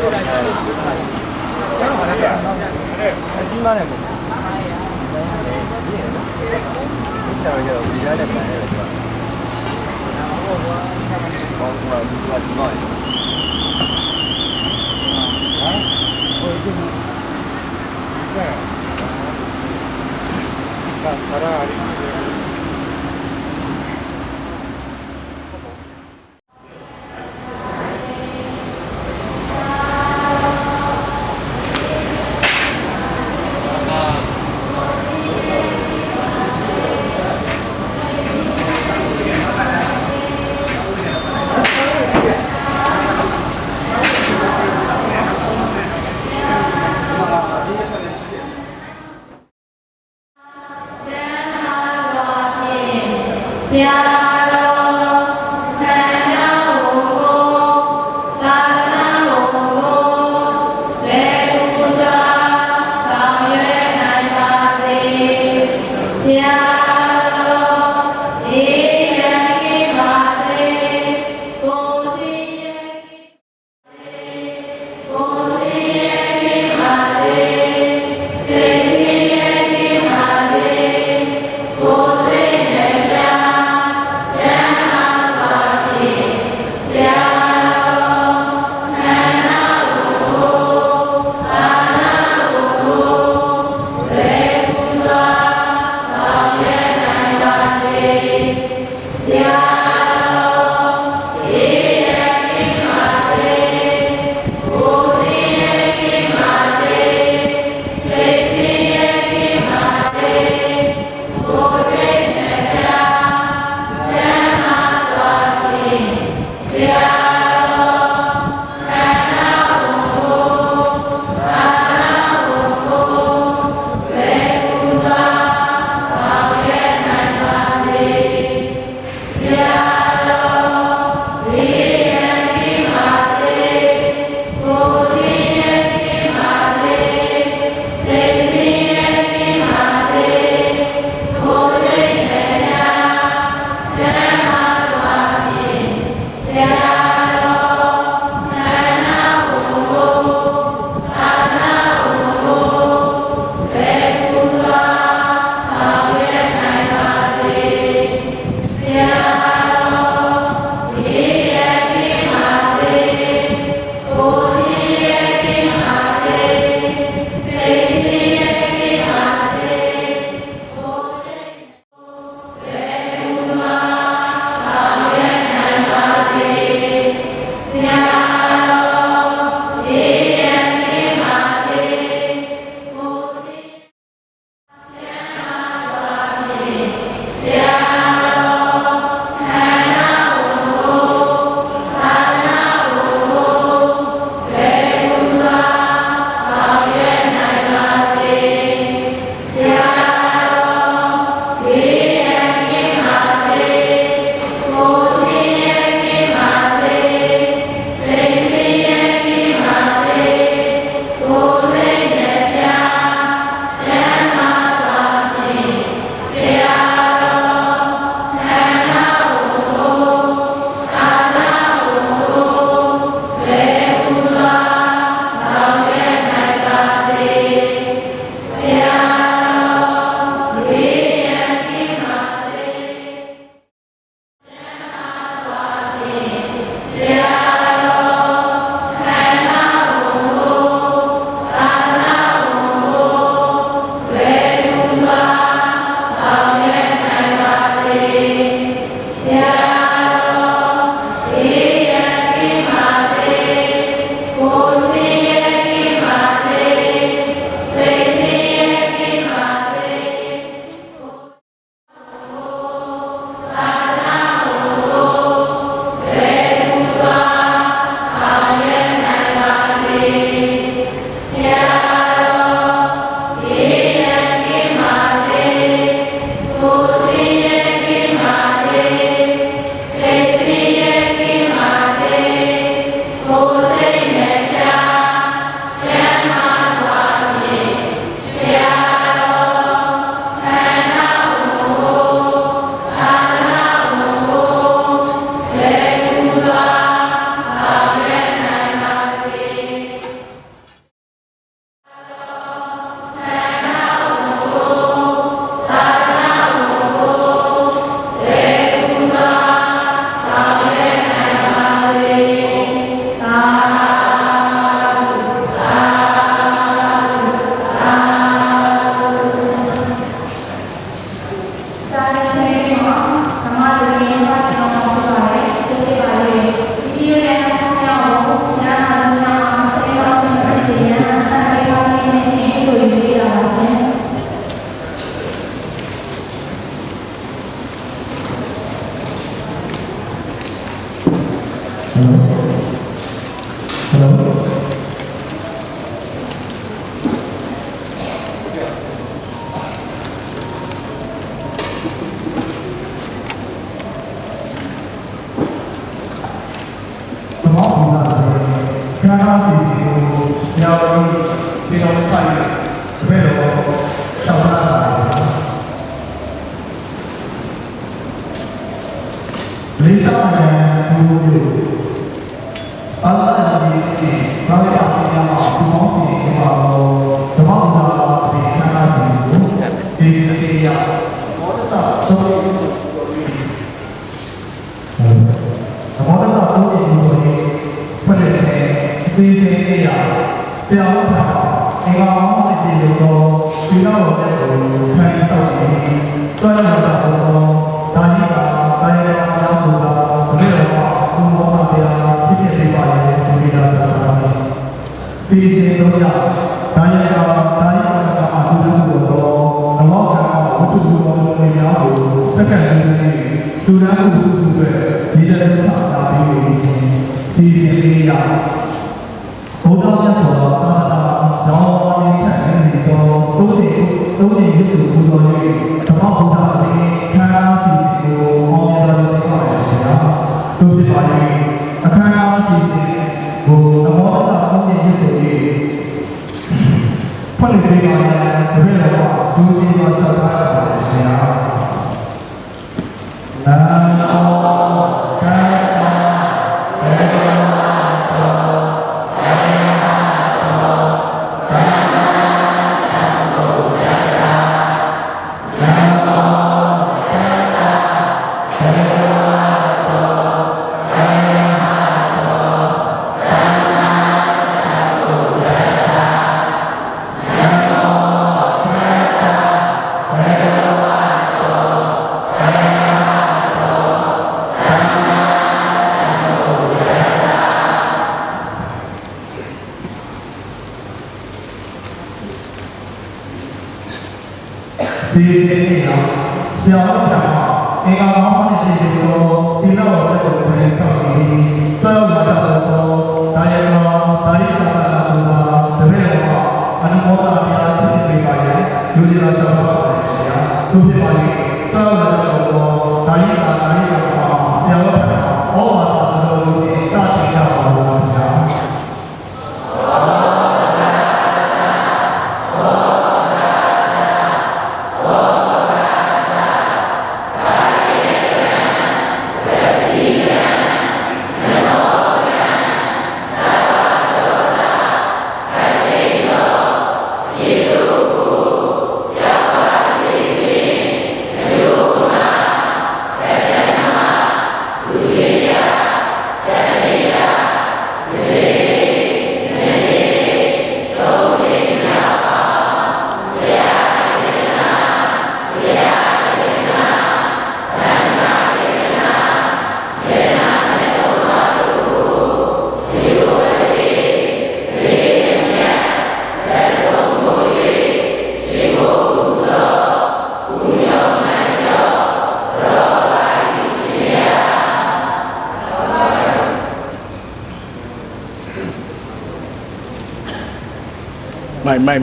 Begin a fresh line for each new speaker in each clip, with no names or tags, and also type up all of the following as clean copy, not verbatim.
ကြီးမားတယ်ပေါ့ဒီတော်ရဒီရတဲ့ပိုင်းလေဆိုတော့ဘောကဒီကဒီမှာဟိုဒီကခရာရီ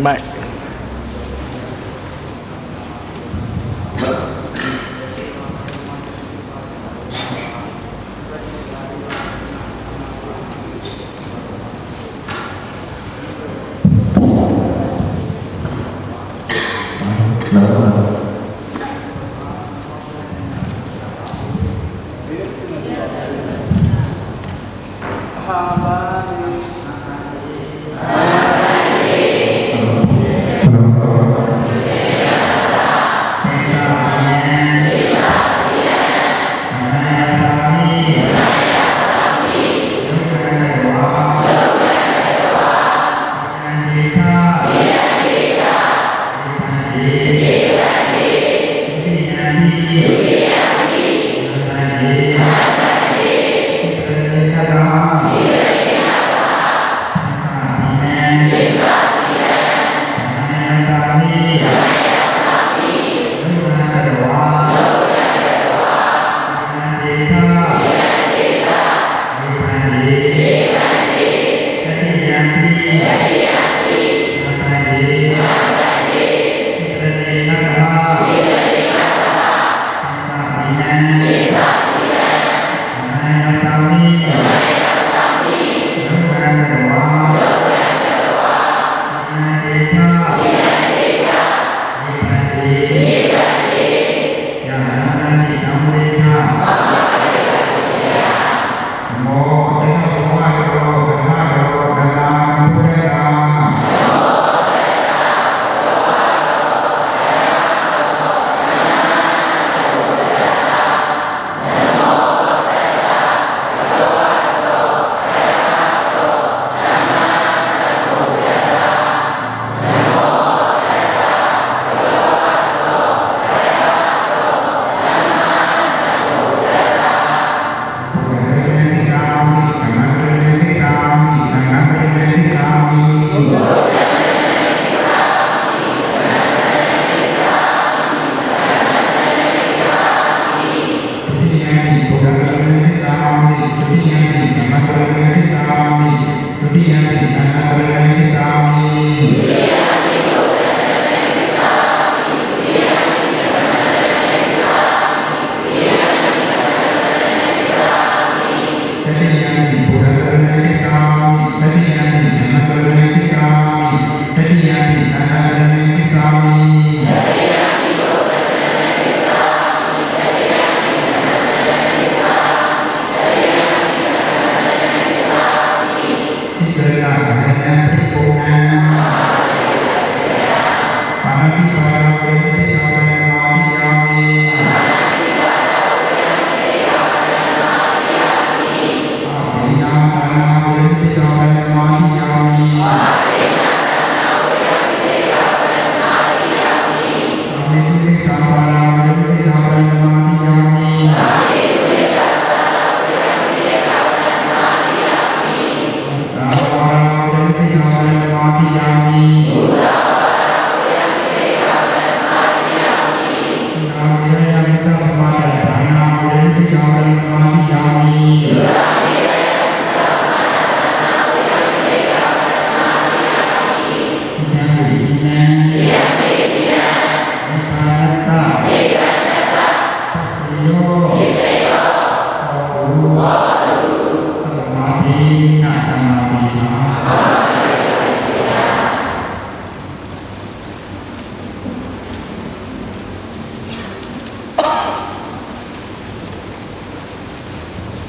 ไม่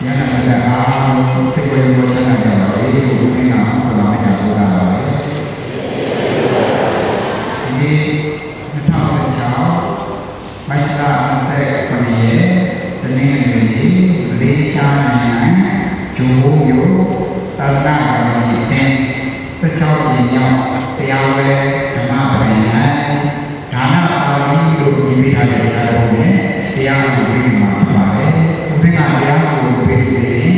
ဉာဏ်နဲ့အားလုံးစိတ်ဝင်ဝင်ချမ်းသာကြပါစေဒီလိုသင်္ကန်းဆောင်ဆောင်ကြပါပါဒီ2016မိုက်လာ29ရက်တနင်္ဂနွေနေ့လေးချာနိုင်ငံဂျိုးမြို့သာသနာ့တော်ကြီးတင်16ရက်မြောက်တရားဝဲဓမ္မပရိယံဒါနပါဠိလို့ဒီမိထားတဲ့တရားတော်နဲ့တရားကိုပြီးမှာဖြစ်ပါတယ်။ဦးဇင်းကတရားကိုပြီးပြီး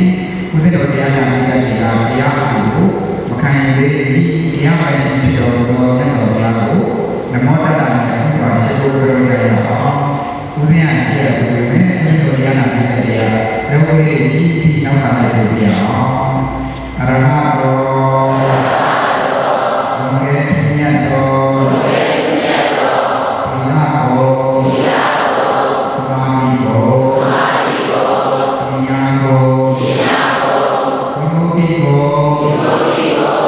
ဦးဇင်းတို့တရားနာနေတဲ့တရားကိုမခံရသေးဘူး။တရားပိုင်ခြင်းဖြစ်တော်မူသောမြတ်စွာဘုရားကိုနမောတတ္တနဲ့ဥစွာရှိခိုးကြရအောင်။ဦးဇင်းကရှိရဆိုပေမဲ့ဦးဇင်းတို့တရားနာနေတဲ့တရားလောကကြီးကြီးပြီးနောက်ကလည်းဆိုပြအောင်။အရဟတောဘုရားမြတ်တော်ဒီလာကိုမာမီကိုဒီယာကိုဘုရားဒီကိုဘုရား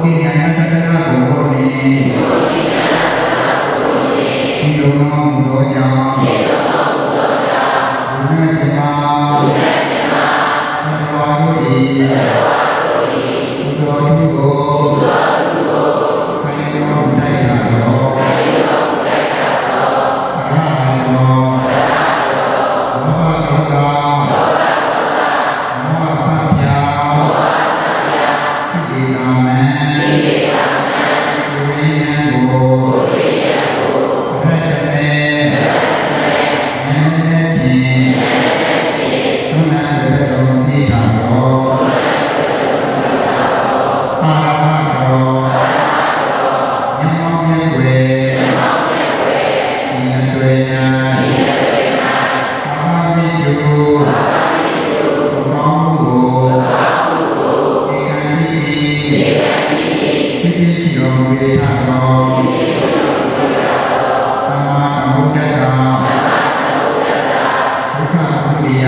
ဒီဉာဏ်တတနာကိုနေဒီလိုမှမလို့ကြောင့်ဘုရားဓမ္မသတ္တဝါတို့၏ဘုရားတို့ကိုခိုင်တော်တိုက်တာတော်အရဟံတော်ဘောဓတော်သာမောသဗျာဒီလာမံဝိညာဉ်ကိုရတ္တမေဉာဏ်နဲ့ဖြင့်သုဏ္ဏသတော်မိတာတော်အာရဟတော်ညမောင်းမြဲွယ်ဒီအတွဲနာအာမိတုကောင်းမှုဧကံတိပိတိယောဝေထတော်သမ္မာသမုဒ္ဒတာဒုက္ခသမုဒယ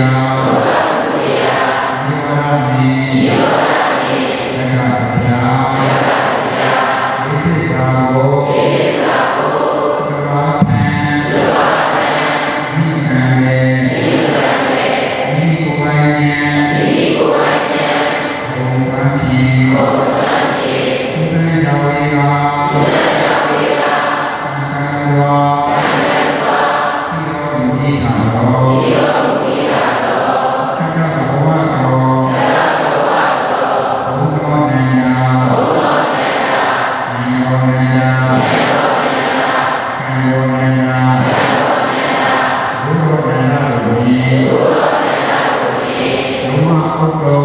နိဝရဏိသက္ကပယဝိသစ္စာကိုသဘာဝံမိဂံမေမိကိုဝိုင်းယံဘုံသံဖြင့်သုသံယောဝေကံကံဝါဒီလိုမိထာတော်သက္ကဘဝတော်ဘုရောနန္ဒာနယောနန္ဒာကံယောနန္ဒာဘုရောနန္ဒာတို့၏ဘုမဥက္ကော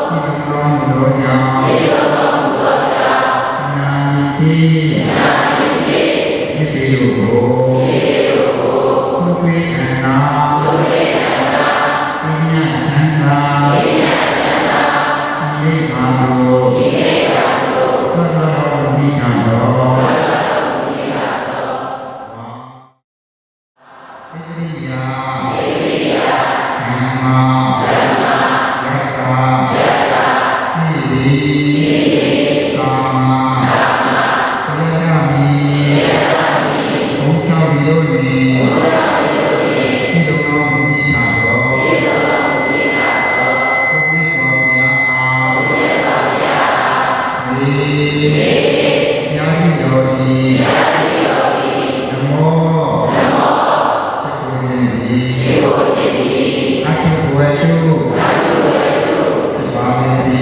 ဒီလိုမျိုးကြောင့်နာတိဒီပေကိုသုခေခန္ဓာပညာချမ်းသာနိဗ္ဗာန်ကိုဘုရားမိခံတော်ဣတိယဓမ္မာယတ္တာဣတိကာမယတမိဘုရားမိတို့၏ဒီလိုတော်မူမိတာတော်ဘုရားတော်များအားဒီညာတိတော်ဤနမောစေကိုယေတိအထုဝေတုပါတိ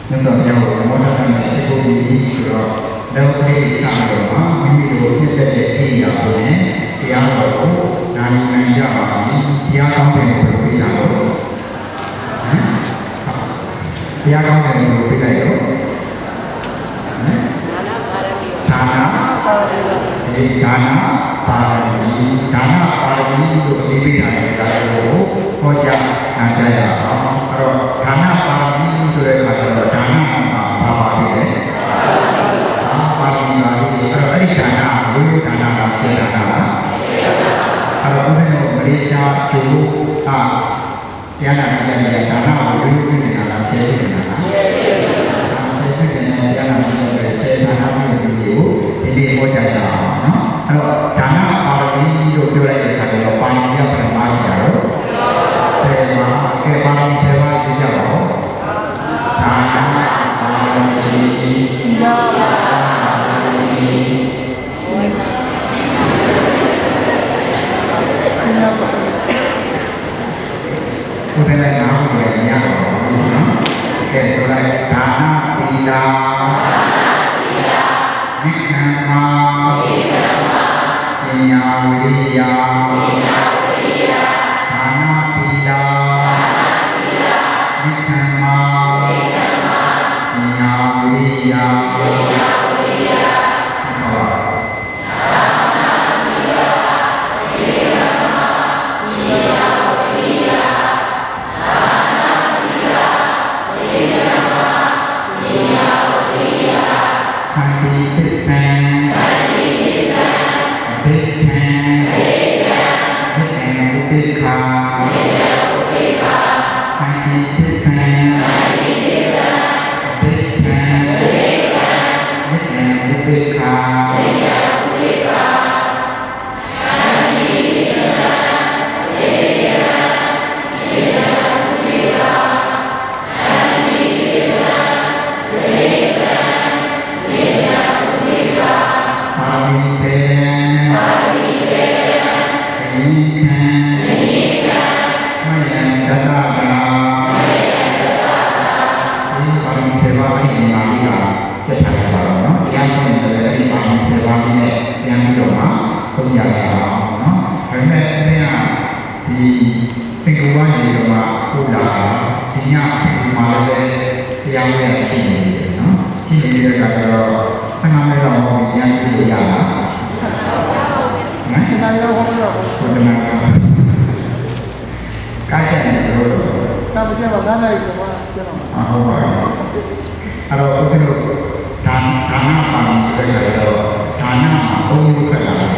မြတ်စွာဘုရားကိုမောဒနာနဲ့စေကိုယေတိဆိုတော့လောကီစံတော်မှာမိမိတို့ဖြစ်တဲ့အိယာနဲ့တရားတော်ကိုနာမည်နိုင်ကြပါသည်တရားကောင်းတဲ့ကိုပြရတော့တရားကောင်းတဲ့ကိုပြလိုက်တော့ဒါနပါရမီဒါနပါရမီလို့ဒီပြရတယ်ဒါကိုဟောကြားနာကြားရအောင်အဲ့တော့ဒါနပါရမီဆိုတဲ့အခါကျတော့ဒါနမှာဘာပါလဲပါရမီပါလို့အဲ့တော့အဲ့ဒီဒါနဘုရားဒါနကစေတနာအဲ့တော့ဘုရားတို့မလေးရှားကျိုးတရားနာကြတဲ့ဒါနကိုဘုရားပြနေတာကစေတနာ ရရှိနေတယ်နော်ရှိနေတဲ့အခါကျတော့15မိနစ်လောက်ဟောပြီးပြန်ကြည့်လို့ရလားနော်15ရောက်ဟောတော့ဘုဒ္ဓနာကားတဲ့လို့သာမကျတော့ကားလိုက်ဆိုတော့ကျွန်တော်ဟုတ်ပါဘူးအဲ့တော့ဘုရားတို့ဒါနပါဠိစကားတော့ဒါနမှာဘုံမျိုးခက်လာတယ်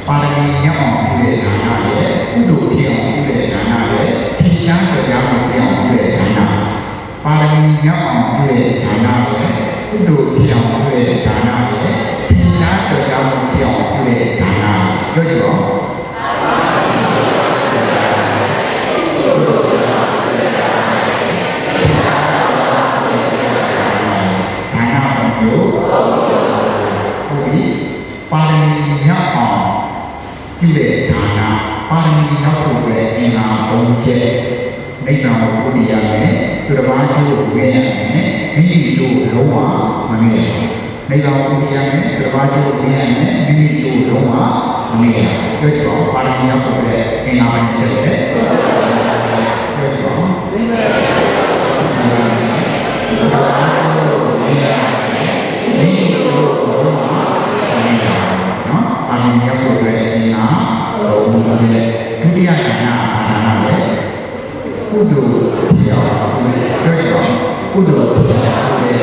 ပါရမီရောက်အောင်ပြုတဲ့ဒါနရဲ့ကုသိုလ်ဖြစ်အောင်ပြုတဲ့ဒါနရဲ့ထင်ရှားကြော်ကြားမှုဖြစ်အောင်ပြုတဲ့ဒါနပါရမီရောက်အောင်ပြုတဲ့ဒါနရဲ့ကုသိုလ်ဖြစ်အောင်ပြုတဲ့ဒါနရဲ့ထင်ရှားကြော်ကြားမှုဖြစ်အောင်ပြုတဲ့ဒါနပြောကြည့်ပါရမီရောက်အောင်ပြုတဲ့ဒါနပါရမီရောက်ဖို့ပဲအင်္ဂါဘုံချက်နိဗ္ဗာန်ကိုပုရိယမယ်သူတစ်ပါးကျိုးကိုဝေရမယ်မိမိတို့လုံးဝမမြင်နိဗ္ဗာန်ကိုပုရိယမယ်သူတစ်ပါးကျိုးကိုဝေရမယ်မိမိတို့လုံးဝမမြင်ပြောကြပါပါရမီရောက်ဖို့ပဲအင်္ဂါဘုံချက်ပဲပြောကြပါမိမိတို့လုံးဝအာရုံရောက်ဖို့ပဲအင်္ဂါဘုံချက်ဒုတိယကဏ္ဍအာနာပဲကုသိုလ်ပြောင်းတွေ့တော့ကုသိုလ်ပြောင်းတဲ့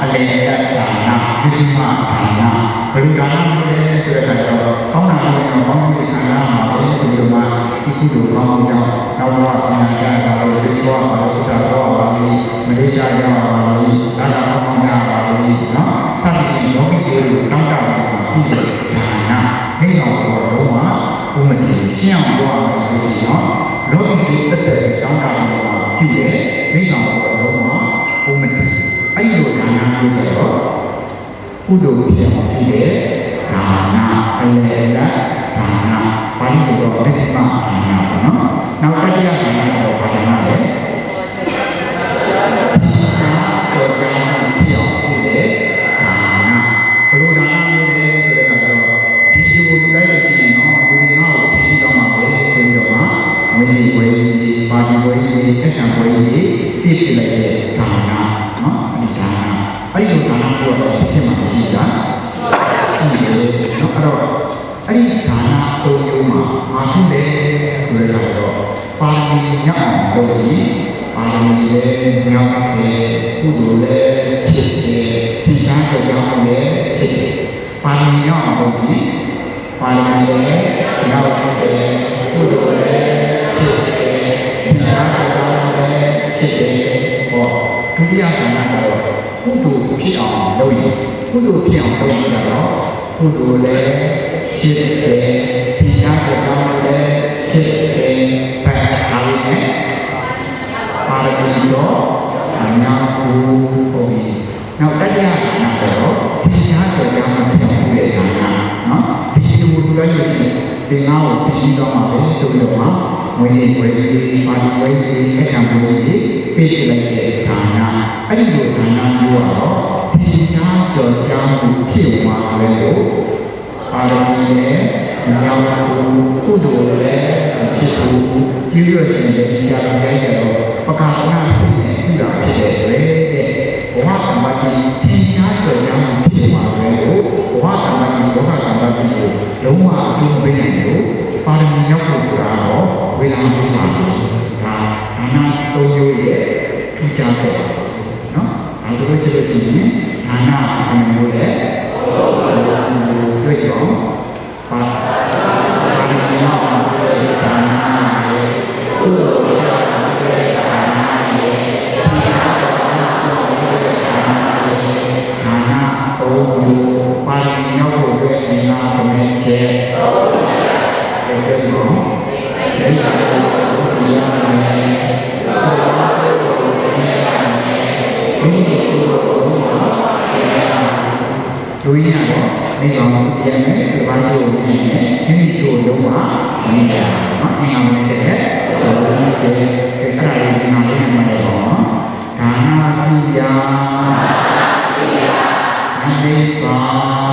အလေဒါနာဒီမှာဒါနာဘယ်လိုဒါနာလဲဆိုတဲ့အခါကျတော့ကောင်းတာလည်းကောင်းတဲ့ခန္ဓာမှာပဲဆိုတော့မှဒီကုသိုလ်ကောင်းမှုကြောင့်နောက်တော့အများကြီးသာလို့ဒီဘောပါလို့သာတော့ပါလို့မလေးရှားရောက်ပါလို့ဒါနာကောင်းတာပါလို့နော်စသဖြင့်ယောဂီတွေတောင်းတမှုပြုတဲ့ဒါနာနေအောင်တော့မှဘုမတိရှင်းအောင်ပြောရမယ်ဆိုတော့လောကီတက်တဲ့တောင်းတမှုပြုတဲ့နေအောင်တော့မှဘုမတိအဲ့လိုဒါနာလို့ဆိုတော့ကုသိုလ်ဖြစ်အောင်ပြုတဲ့ဒါနာအလေကဒါနာပါဠိလိုတော့မစ္စမဒါနာပေါ့နော်နောက်တတိယဒါနာတော့ဘာဒါနာလဲတော့ကြောင့်ဖြစ်အောင်ပြုတဲ့ဒါနာဘယ်လိုဒါနာမျိုးလဲဆိုတော့ဒီလိုလူလိုက်လို့ရှိရင်တော့လူတွေဟောပြီးတော့မှာပဲဆိုတော့မှဝိနည်းဝိနည်းပါဠိဝိနည်းအထံဝိနည်းပြည့်ပြည့်လိုက်တဲ့ဒါနာနော်ဒီဒါနာအဲ့ဒီဒါနာကိုတော့ဖြစ်မှာရှိတာရှိတယ်နော်အဲ့တော့အဲ့ဒီဒါနာသုံးမျိုးမှာဘာဖြစ်လဲဆိုတော့ပါဠိညောင်းလို့ဒီပါဠိလည်းညောင်းတယ်ကုသိုလ်လည်းဖြစ်တယ်ဒီစားကြောင့်လည်းဖြစ်တယ်ပါဠိညောင်းလို့ဒီပါဠိလည်းညောင်းတယ်ကုသိုလ်လည်းဖြစ်တယ်ဒီစားကြောင့်လည်းဖြစ်တယ်ဟောဒုတိယကဏ္ဍကတော့ကုသိုလ်ဖြစ်အောင်လုပ်ရင်ကုသိုလ်ဖြစ်အောင်လုပ်ရတော့ကုသိုလ်လည်းဖြစ်တယ်ဒီစားကြောင့်လည်းဖြစ်တယ်ဘယ်ဟာလဲပါရမီတော့အနာဟုဟုတ်ပြီနောက်တတိယကဏ္ဍကတော့ဒီစားကြောင့်ဖြစ်အောင်လုပ်တဲ့ကဏ္ဍနော်ဒီလိုလုပ်ရရင်ဒီငါ့ကိုပြီးတော့မှာပဲဆိုတော့မှဝိနည်းဝိနည်းပါဠိဝိနည်းအထံဝိနည်းပြည့်စုံတဲ့ဌာနအဲ့ဒီလိုဌာနမျိုးကတော့ဒီစားကြောင့်ဖြစ်သွားတယ်လို့ပါရမီနဲ့ညောင်းကုသိုလ်လည်းဖြစ်ဖို့ကျေးဇူးရှင်တဲ့ဆရာတော်ရဲ့တော့ပကာသနာဖြစ်နေပြုတာဖြစ်တယ်လေတဲ့ဘဝသမာဓိထင်ရှားကြောင့်ဖြစ်သွားတယ်လို့ဘဝသမာဓိလောကသမာဓိကိုလုံးဝအကျိုးပေးတယ်လို့ပါရမီရောက်ဖို့ဆိုတာတော့ဝေလာမှုပါဒါဒါနသုံးမျိုးရဲ့ထူးခြားတဲ့နော်ဒါဆိုလို့ရှိရင်ဒါနအမျိုးရဲ့တွေ့ကြောပါပါရမီရောက်ဖို့ဒါနရဲ့ကုသိုလ်ရောက်တဲ့ဒါနရဲ့ထူးခြားတဲ့ဒါနရဲ့ဒါနသုံးမျိုးပါရမီရောက်ဖို့အတွက်အင်္ဂါသမီးချက်ဒီလိုမျိုးဒီလိုမျိုးရမယ်လူရင်းကတော့ဒီကောင်ပြန်မယ်ဒီဘာလို့ပြန်မယ်မိမိတို့လုံးဝမင်းရနော်အင်္ဂါမင်းတဲ့ဘုရားကျေအဲ့ဒါလေးနားလည်မှာတော့ဒါနာပိယနိဗ္ဗာန်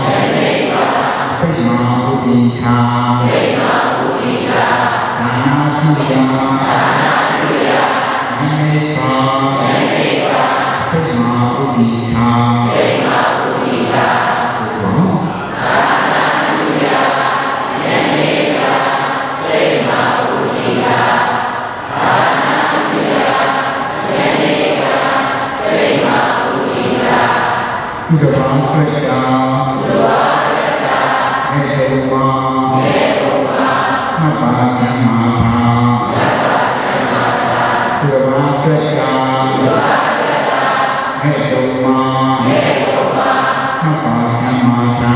သိမာဘုဒ္ဓိသာဒါနာပိယနိဗ္ဗာန်သိ ကုသဘာအတွက်ကြောင့်မေတ္တာမပါချမ်းမာကုသဘာအတွက်ကြောင့်မေတ္တာမပါချမ်းမာ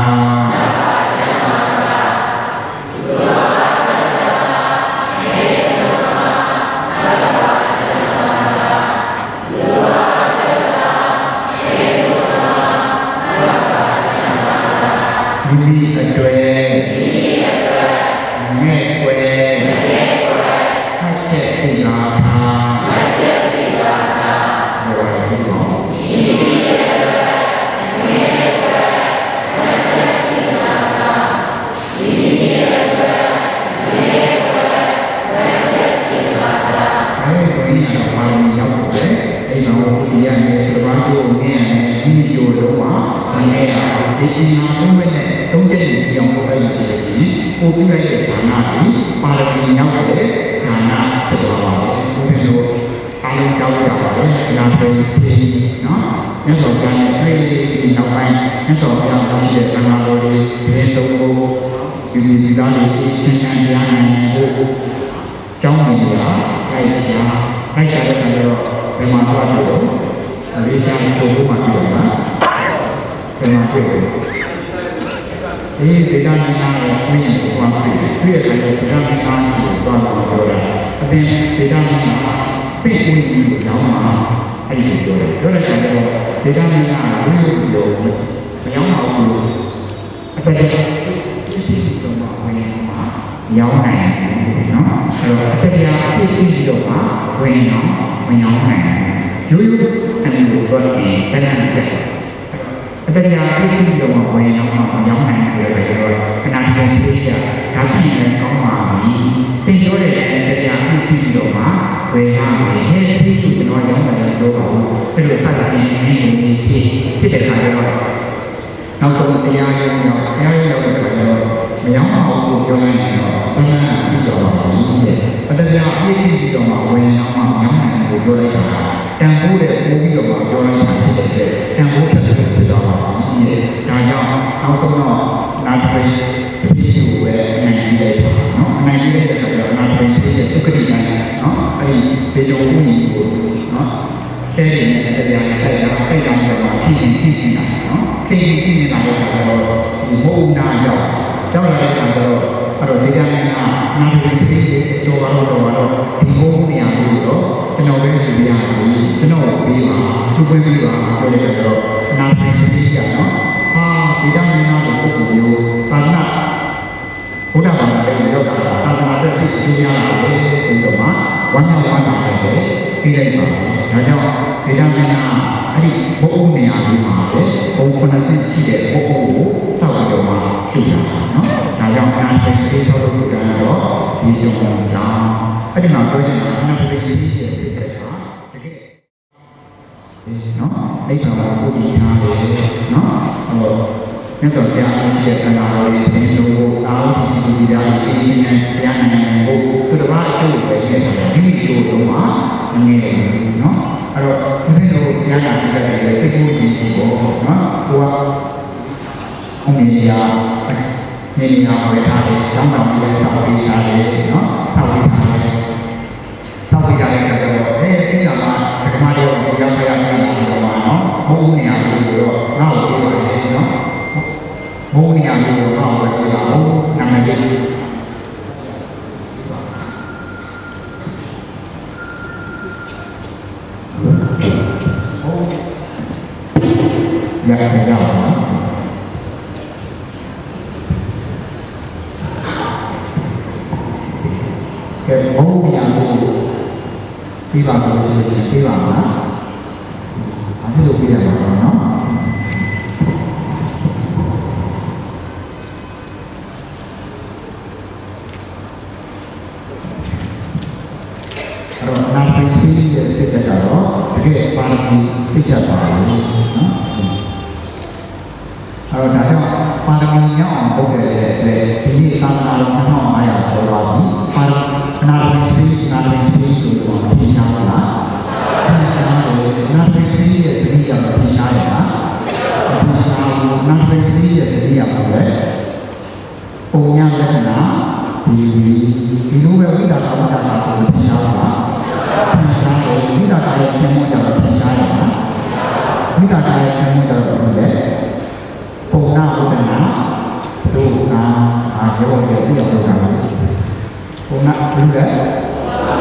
ဘူးလေ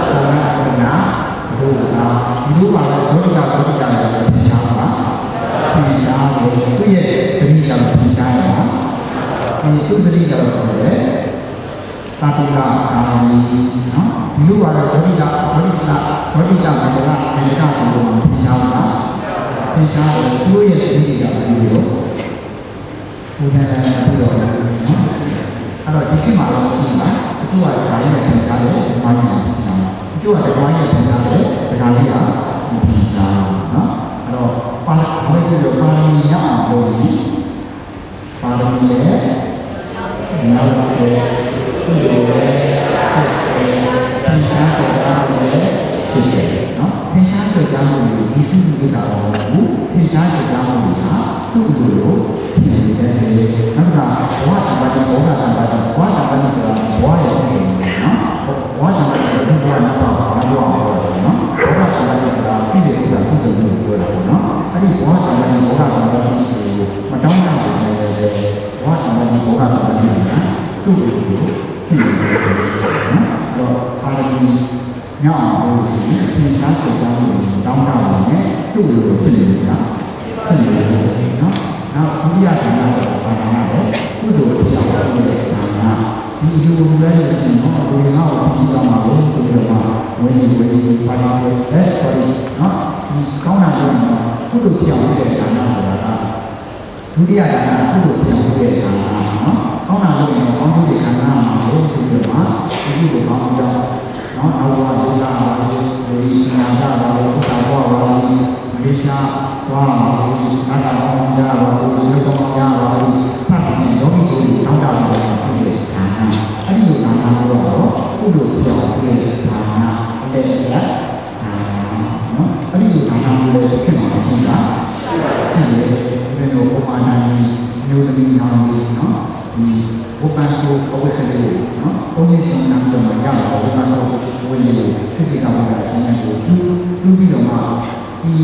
ဘုရားနာဘုရားဒီလိုပါပဲဇောတိကဇောတိကလည်းပြင်ရှားပါပြင်ရှားလို့သူ့ရဲ့တတိယပြင်ရှားရတာဒီသူ့တတိယတော့လေသာတိကအာမီနော်ဒီလိုပါပဲဇောတိကမန္တလာဒေကကိုပြင်ရှားပါပြင်ရှားလို့သူ့ရဲ့တတိယပြီးတော့ဘုရားပြီးတော့နော်အဲ့တော့ဒီခေတ်မှာတော့ရှိတာအကျိုးကဒါလေးနဲ့ပြင်စားတယ်ဒီမှာနေပြင်စားအကျိုးကဒါလေးနဲ့ပြင်စားတယ်ဒါလေးကပြင်စားနော်အဲ့တော့ပါဠိဘယ်လိုပါဠိရအောင်လို့ဒီပါဠိရဲ့နောက်တဲ့ဒီလိုပဲပြင်စားတာလည်းဖြစ်တယ်နော်ပြင်စားကြတာလို့ဒီစုစုတာတော့ဘူးပြင်စားကြတာလို့ဟာသူ့လိုဖြစ်နေတယ်နောက်ကဘဝသဘာဝဘောဂသဘာဝဘဝသဘာဝဆိုတာဘဝရဲ့ဖြစ်နေနော်ဘဝသဘာဝကိုဘဝနဲ့ပါဘာလို့အောင်လဲနော်ဘောဂသဘာဝဆိုတာဖြစ်တယ်ဆိုတာသူ့စိတ်ကိုပြောတာပေါ့နော်အဲ့ဒီဘဝသဘာဝဘောဂသဘာဝကိုမတောင်းတဘူးလေဘဝသဘာဝဘောဂသဘာဝကသူ့ကိုဖြစ်နေတယ်နော်တော့အာရုံညောင်းလို့ရှိရင်ပြင်စားကြတာလို့တောင်းတတယ်နဲ့သူ့ကိုဖြစ်နေတာဖြစ်နေတယ်နော်နောက်ဒုတိယဌာနကဘာသာလဲကုသိုလ်ပြောင်းတဲ့ဌာနဒီလိုလည်းရှိတော့ဘယ်တော့မှပြီးတော့မှာလို့ဆိုတော့ဝိနည်းပါဠိလိုလက်ပေါ်နော်ဒီကောင်းတာလို့ကုသိုလ်ပြောင်းတဲ့ဌာနဆိုတာကဒုတိယဌာနကုသိုလ်ပြောင်းတဲ့ဌာနနော်ကောင်းတာလို့ကောင်းတဲ့ဌာနမှာလို့ဆိုတော့ဒီလိုကောင်းကြောင်းနော်အောဘဝဒုက္ခပါလို့ဒီနာတာပါလို့ဘုရားဘောပါလို့မိစ္ဆာသွားပါလို့အတ္တကောင်းကြပါလို့ဒီလိုကောင်းကြပါလို့ဖတ်ပြီးယောဂီဆိုတောင်းတလို့ဖြစ်တဲ့ဌာနအဲ့ဒီဌာနတော့ကုသိုလ်ပြောင်းတဲ့ဌာနအဲ့ဒီကနော်အဲ့ဒီဌာနကိုဖြစ်မှာရှိတာရှိတယ်ဘယ်လိုပုံမှန်တိုင်းမျိုးသမီးနောင်ကြီးနော်ဒီဘုပ္ပန်ကိုအဝိသလေးနော်ဘုန်းကြီးရှင်နာတော့ရအောင်ဘုပ္ပန်ကိုဝိနည်းဖြစ်စီကောင်းတာရှင်းနေကိုလူပြီးတော့မှဒီ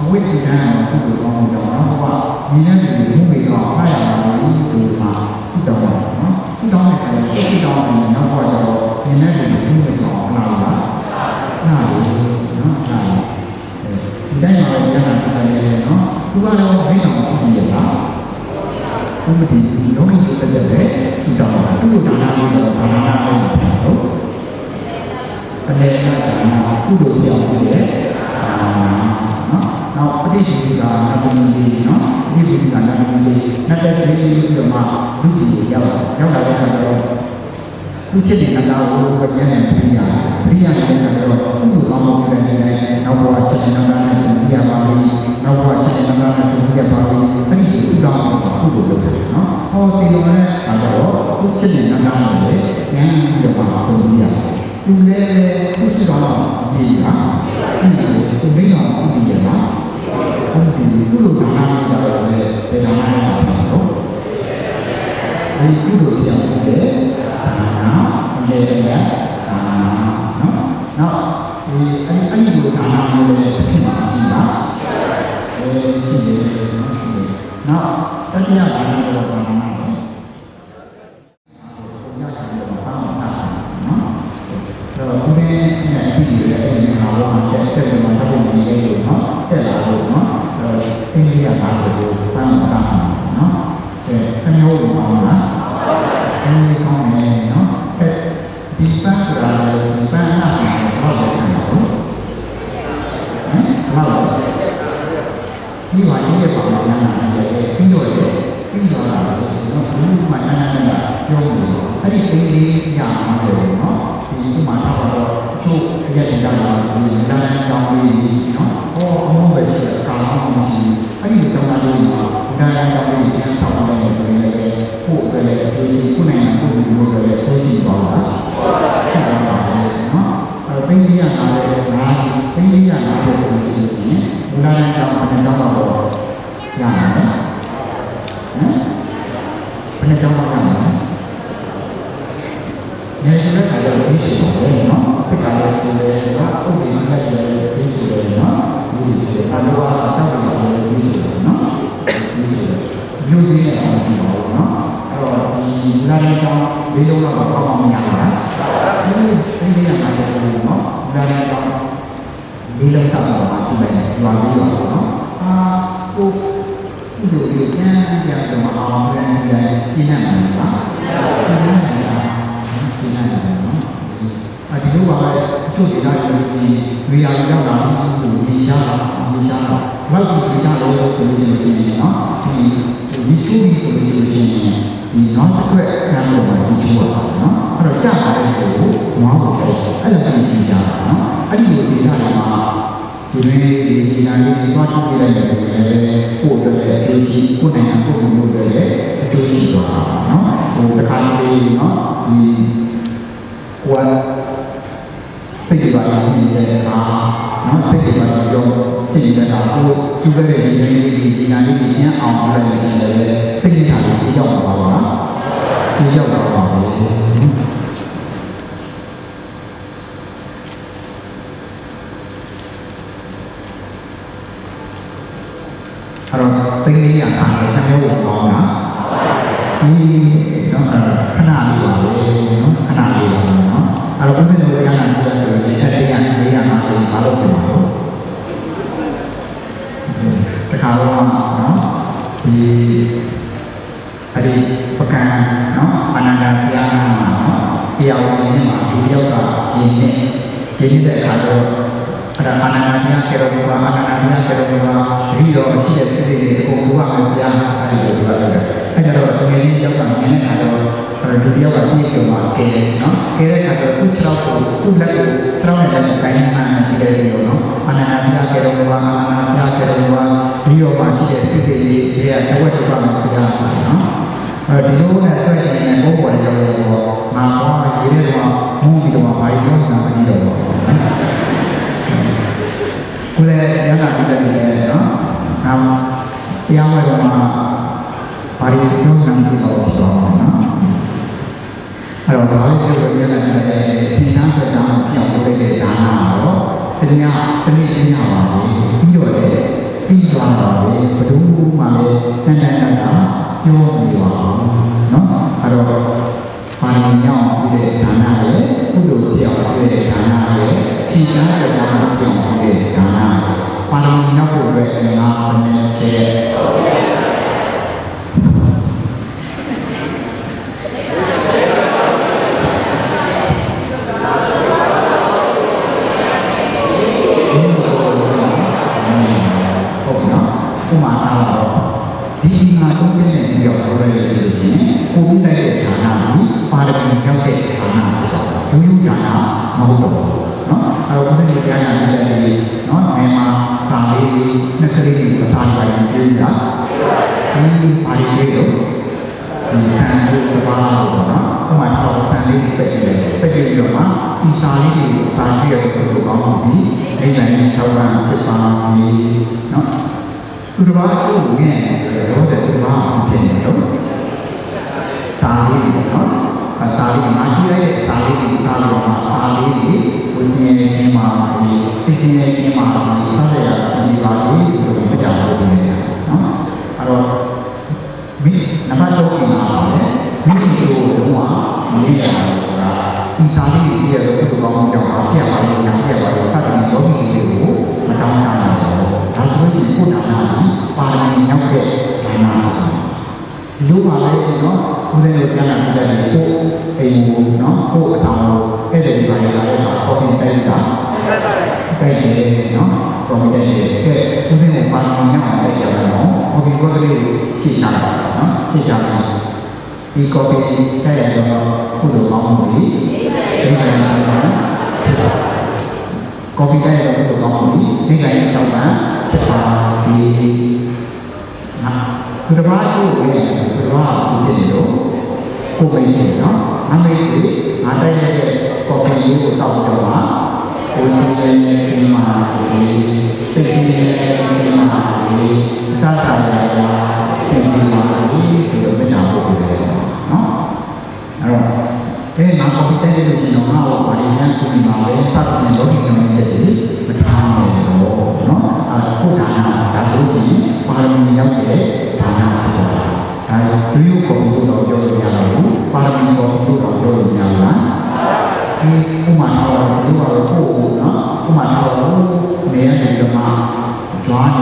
အဝိသဒံကိုကုသိုလ်ကောင်းတော့နော်ဘာဒီနေ့ဒီဘုမေတော့ဖတ်ရမှာလို့ဒီမှာစစ်တော်ပါနော်စစ်တော်နဲ့စစ်တော်နဲ့နောက်တော့ဒီနေ့ဒီဘုမေတော့လာလာနားလို့နော်နားဒီတိုင်းမှာကျန်တာတယ်နော်သူကတော့ဘိတော်ကိုပြင်ရတာဘုမတိလောကီစတဲ့စစ်တော်ကသူ့ကိုဒါနာလို့ဘာနာလို့တော့အနေနဲ့ကုသိုလ်ပြောင်းပြီးတယ်နော်နောက်ပဋိသေကနာမည်ကြီးနော်ပဋိသေကနာမည်ကြီးနှစ်သက်ပြီးပြီးတော့မှလူကြီးရောက်လာတဲ့အခါကျတော့သူချစ်တဲ့နာကိုပြည့်နေပြီးရတယ်တဲ့အခါကျတော့ကုသိုလ်ကောင်းမှုတွေနဲ့နောက်ဘဝချစ်တဲ့နာနဲ့သိရပါလိမ့်နောက်ဘဝချစ်တဲ့နာနဲ့သိရပါလိမ့်အဲ့ဒီကုသိုလ်ကုသိုလ်လုပ်တယ်နော်ဟောဒီလိုနဲ့အခါကျတော့သူချစ်တဲ့နာနဲ့ဉာဏ်ပြီးတော့မှသိရတယ်သူလည်းသူရှိတော့ဒီဟာဒီသူမိတော်ပြုရတာဟုတ်ပြီကုလိုနာကြတော့လေဒေနာနာတော့ဒီကုလိုပြောင်းတယ်နော်လေနော်နော်ဒီအဲ့ဒီလိုနာနာလို့ဖြစ်မှာရှိတာရှိတယ်နော်တတိယဘာလို့တော့ဘာနာတော့ဒီနေ့နဲ့ဒီလိုလည်းဒီမှာတော့တက်တယ်မှာတော့ဒီလေးကိုနော်တက်လာလို့နော်အင်းကြီးကဘာလို့ပန်းတာနော်ခဏဟုတ်ပါလားအင်းကြီးကောင်းနေနော်ဒီပန်းဆိုတာဒီပန်းနာဘာလို့လဲနော်ဘာလို့ဒီမှာဒီရဲ့ပါမနာတယ်ပြီးတော့လာတော့ဘူးမှနာနာနာပြောလို့အဲ့ဒီစိတ်လေးရမှာတယ်နော်ဒီမှာတော့သူ့ရဲ့ကြံတာဒီလမ်းကြောင်းလေးနော်ဟောအမောပဲရှိတာကောင်းမှမရှိအဲ့ဒီတောင်းတာလေးမှာလမ်းကြောင်းလေးကျန်ဆောင်တယ်ဆိုရင်လည်းပို့တယ်ဒီခုနိုင်ပို့လို့လည်းဆိုကြည့်ပါလားဟုတ်ပါဘူးနော်အဲ့ပင်းကြီးရတာလည်းငါပင်းကြီးရတာလည်းဆိုရင်လမ်းကြောင်းနဲ့ကြောင်းတော့ရတယ်နော်ဘယ်နဲ့ကြောင်းပါလဲနေဆိုတဲ့အခါကျတော့ဒီရှိတယ်နော်ဒီကလည်းဆိုတယ်နော်ဥပ္ပိနဲ့လည်းဒီရှိတယ်နော်ဒီရှိတယ်အလောကအတောက်ပါတယ်ဒီရှိတယ်နော်ဒီရှိတယ်လူကြီးနဲ့အောင်ကြည့်ပါဦးနော်အဲ့တော့ဒီလာတဲ့ကြောင်းလေးလုံးတော့ကောင်းအောင်မရဘူးလားဒီ ပြန်တော့မအောင်ပြန်ပြန်ကျင်းနေမှာပါကျင်းနေတာကျင်းနေတာနော်အဲဒီလိုပါပဲအချို့ဒေသတွေဒီနေရာရောက်လာလို့ဒီရှားတာဒီရှားတာဘာလို့ဒီရှားလို့ဆိုလို့ရှိရင်နော်ဒီချိုးပြီးဆိုလို့ရှိရင်ဒီနောက်တစ်ခွက်ခံလို့မှဒီချိုးရတာနော်အဲ့တော့ကြာပါတယ်ဆိုတော့ငွားဖို့ပဲအဲ့လိုသိကြတာနော်အဲ့ဒီလိုဒေသတွေမှာဒီလိုဒီနာရီသွားထုတ်ပြလိုက်တယ်ဆိုရင်ပို့တယ်အကျိုးရှိကိုယ်နိုင်ငံကိုယ်မျိုးတွေအကျိုးရှိသွားတာနော်ဟိုတစ်ခါလေးနော်ဒီကွာစိတ်ပါရေးတဲ့အခါနော်စိတ်ပါရောကြည့်တဲ့အခါကိုဒီလိုဒီနာရီညံ့အောင်လုပ်နေတယ်စိတ်ထားကိုရောက်ပါပါဒီရောက်ပါပါအဲ့တော့သိရရတာဆံမျိုးပေါ်တာဒီတော့ခဏလေးပါလေနော်ခဏလေးပါနော်အဲ့တော့ဘုရားရဲ့ဉာဏ်နဲ့ပြောဆိုရင်တရားနဲ့တရားမှာဘာလို့ပြောလဲတခါတော့နော်ဒီအဲ့ဒီပကံနော်အနန္တတရားမှာနော်တရားဝင်နေမှာဒီယောက်ကရင်းတဲ့အခါတော့အရဟဏတရားဆေရောဘာအနန္တတရားဆေရောဘာဒီရောအရှိတဲ့စိတ်တွေကိုဘုရားမှာကြားအဲ့ဒီလိုပြောတယ်အဲ့တော့ငယ်လေးယောက်ကမြင်တဲ့အခါတော့ဒီယောက်ကပြည့်စုံမှာကဲနော်ကဲတဲ့အခါတော့သူ့၆ကိုသူ့လက်ကို၆နဲ့ကိုင်မှန်းရှိတယ်လို့နော်အနန္တတရားဆေရောဘာအနန္တတရားဆေရောဘာဒီရောမှာရှိတဲ့စိတ်တွေကတဝက်တစ်ပတ်မှာကြားတာနော်ဒီလိုနဲ့ဆွဲနေတဲ့ဘုရားကြောင့်တော့ငါဘောရေးတဲ့မှာမူပြီးတော့ဘာလို့ပြောနေတာမသိတော့ဘူးကိုယ်လည်းရတာပြတယ်နော်။နောက်တရားဝဲတော့မှာဘာလို့ပြောနေလဲဆိုတော့နော်။အဲ့တော့ဘာလို့ပြောရလဲဆိုတော့ဒီနာစကားပြောင်းပေးတဲ့ဒါနာတော့တရားတနည်းရှင်းရပါဘူး။ပြီးတော့လေပြီးသွားပါပဲဘယ်သူမှလည်းတန်တန်တာပြောနေပါဘူးနော်။အဲ့တော့ပါရမီကြောင့်ပြီးတဲ့ဒါနာရဲ့ကုသိုလ်ပြောင်းပြီးတဲ့ဒါနာရဲ့ဒီရှားတဲ့ဒါနာပြောင်းပြီးတဲ့ဒါနာပါရမီရောက်ဖို့အတွက်ငါးနဲ့ကျဲ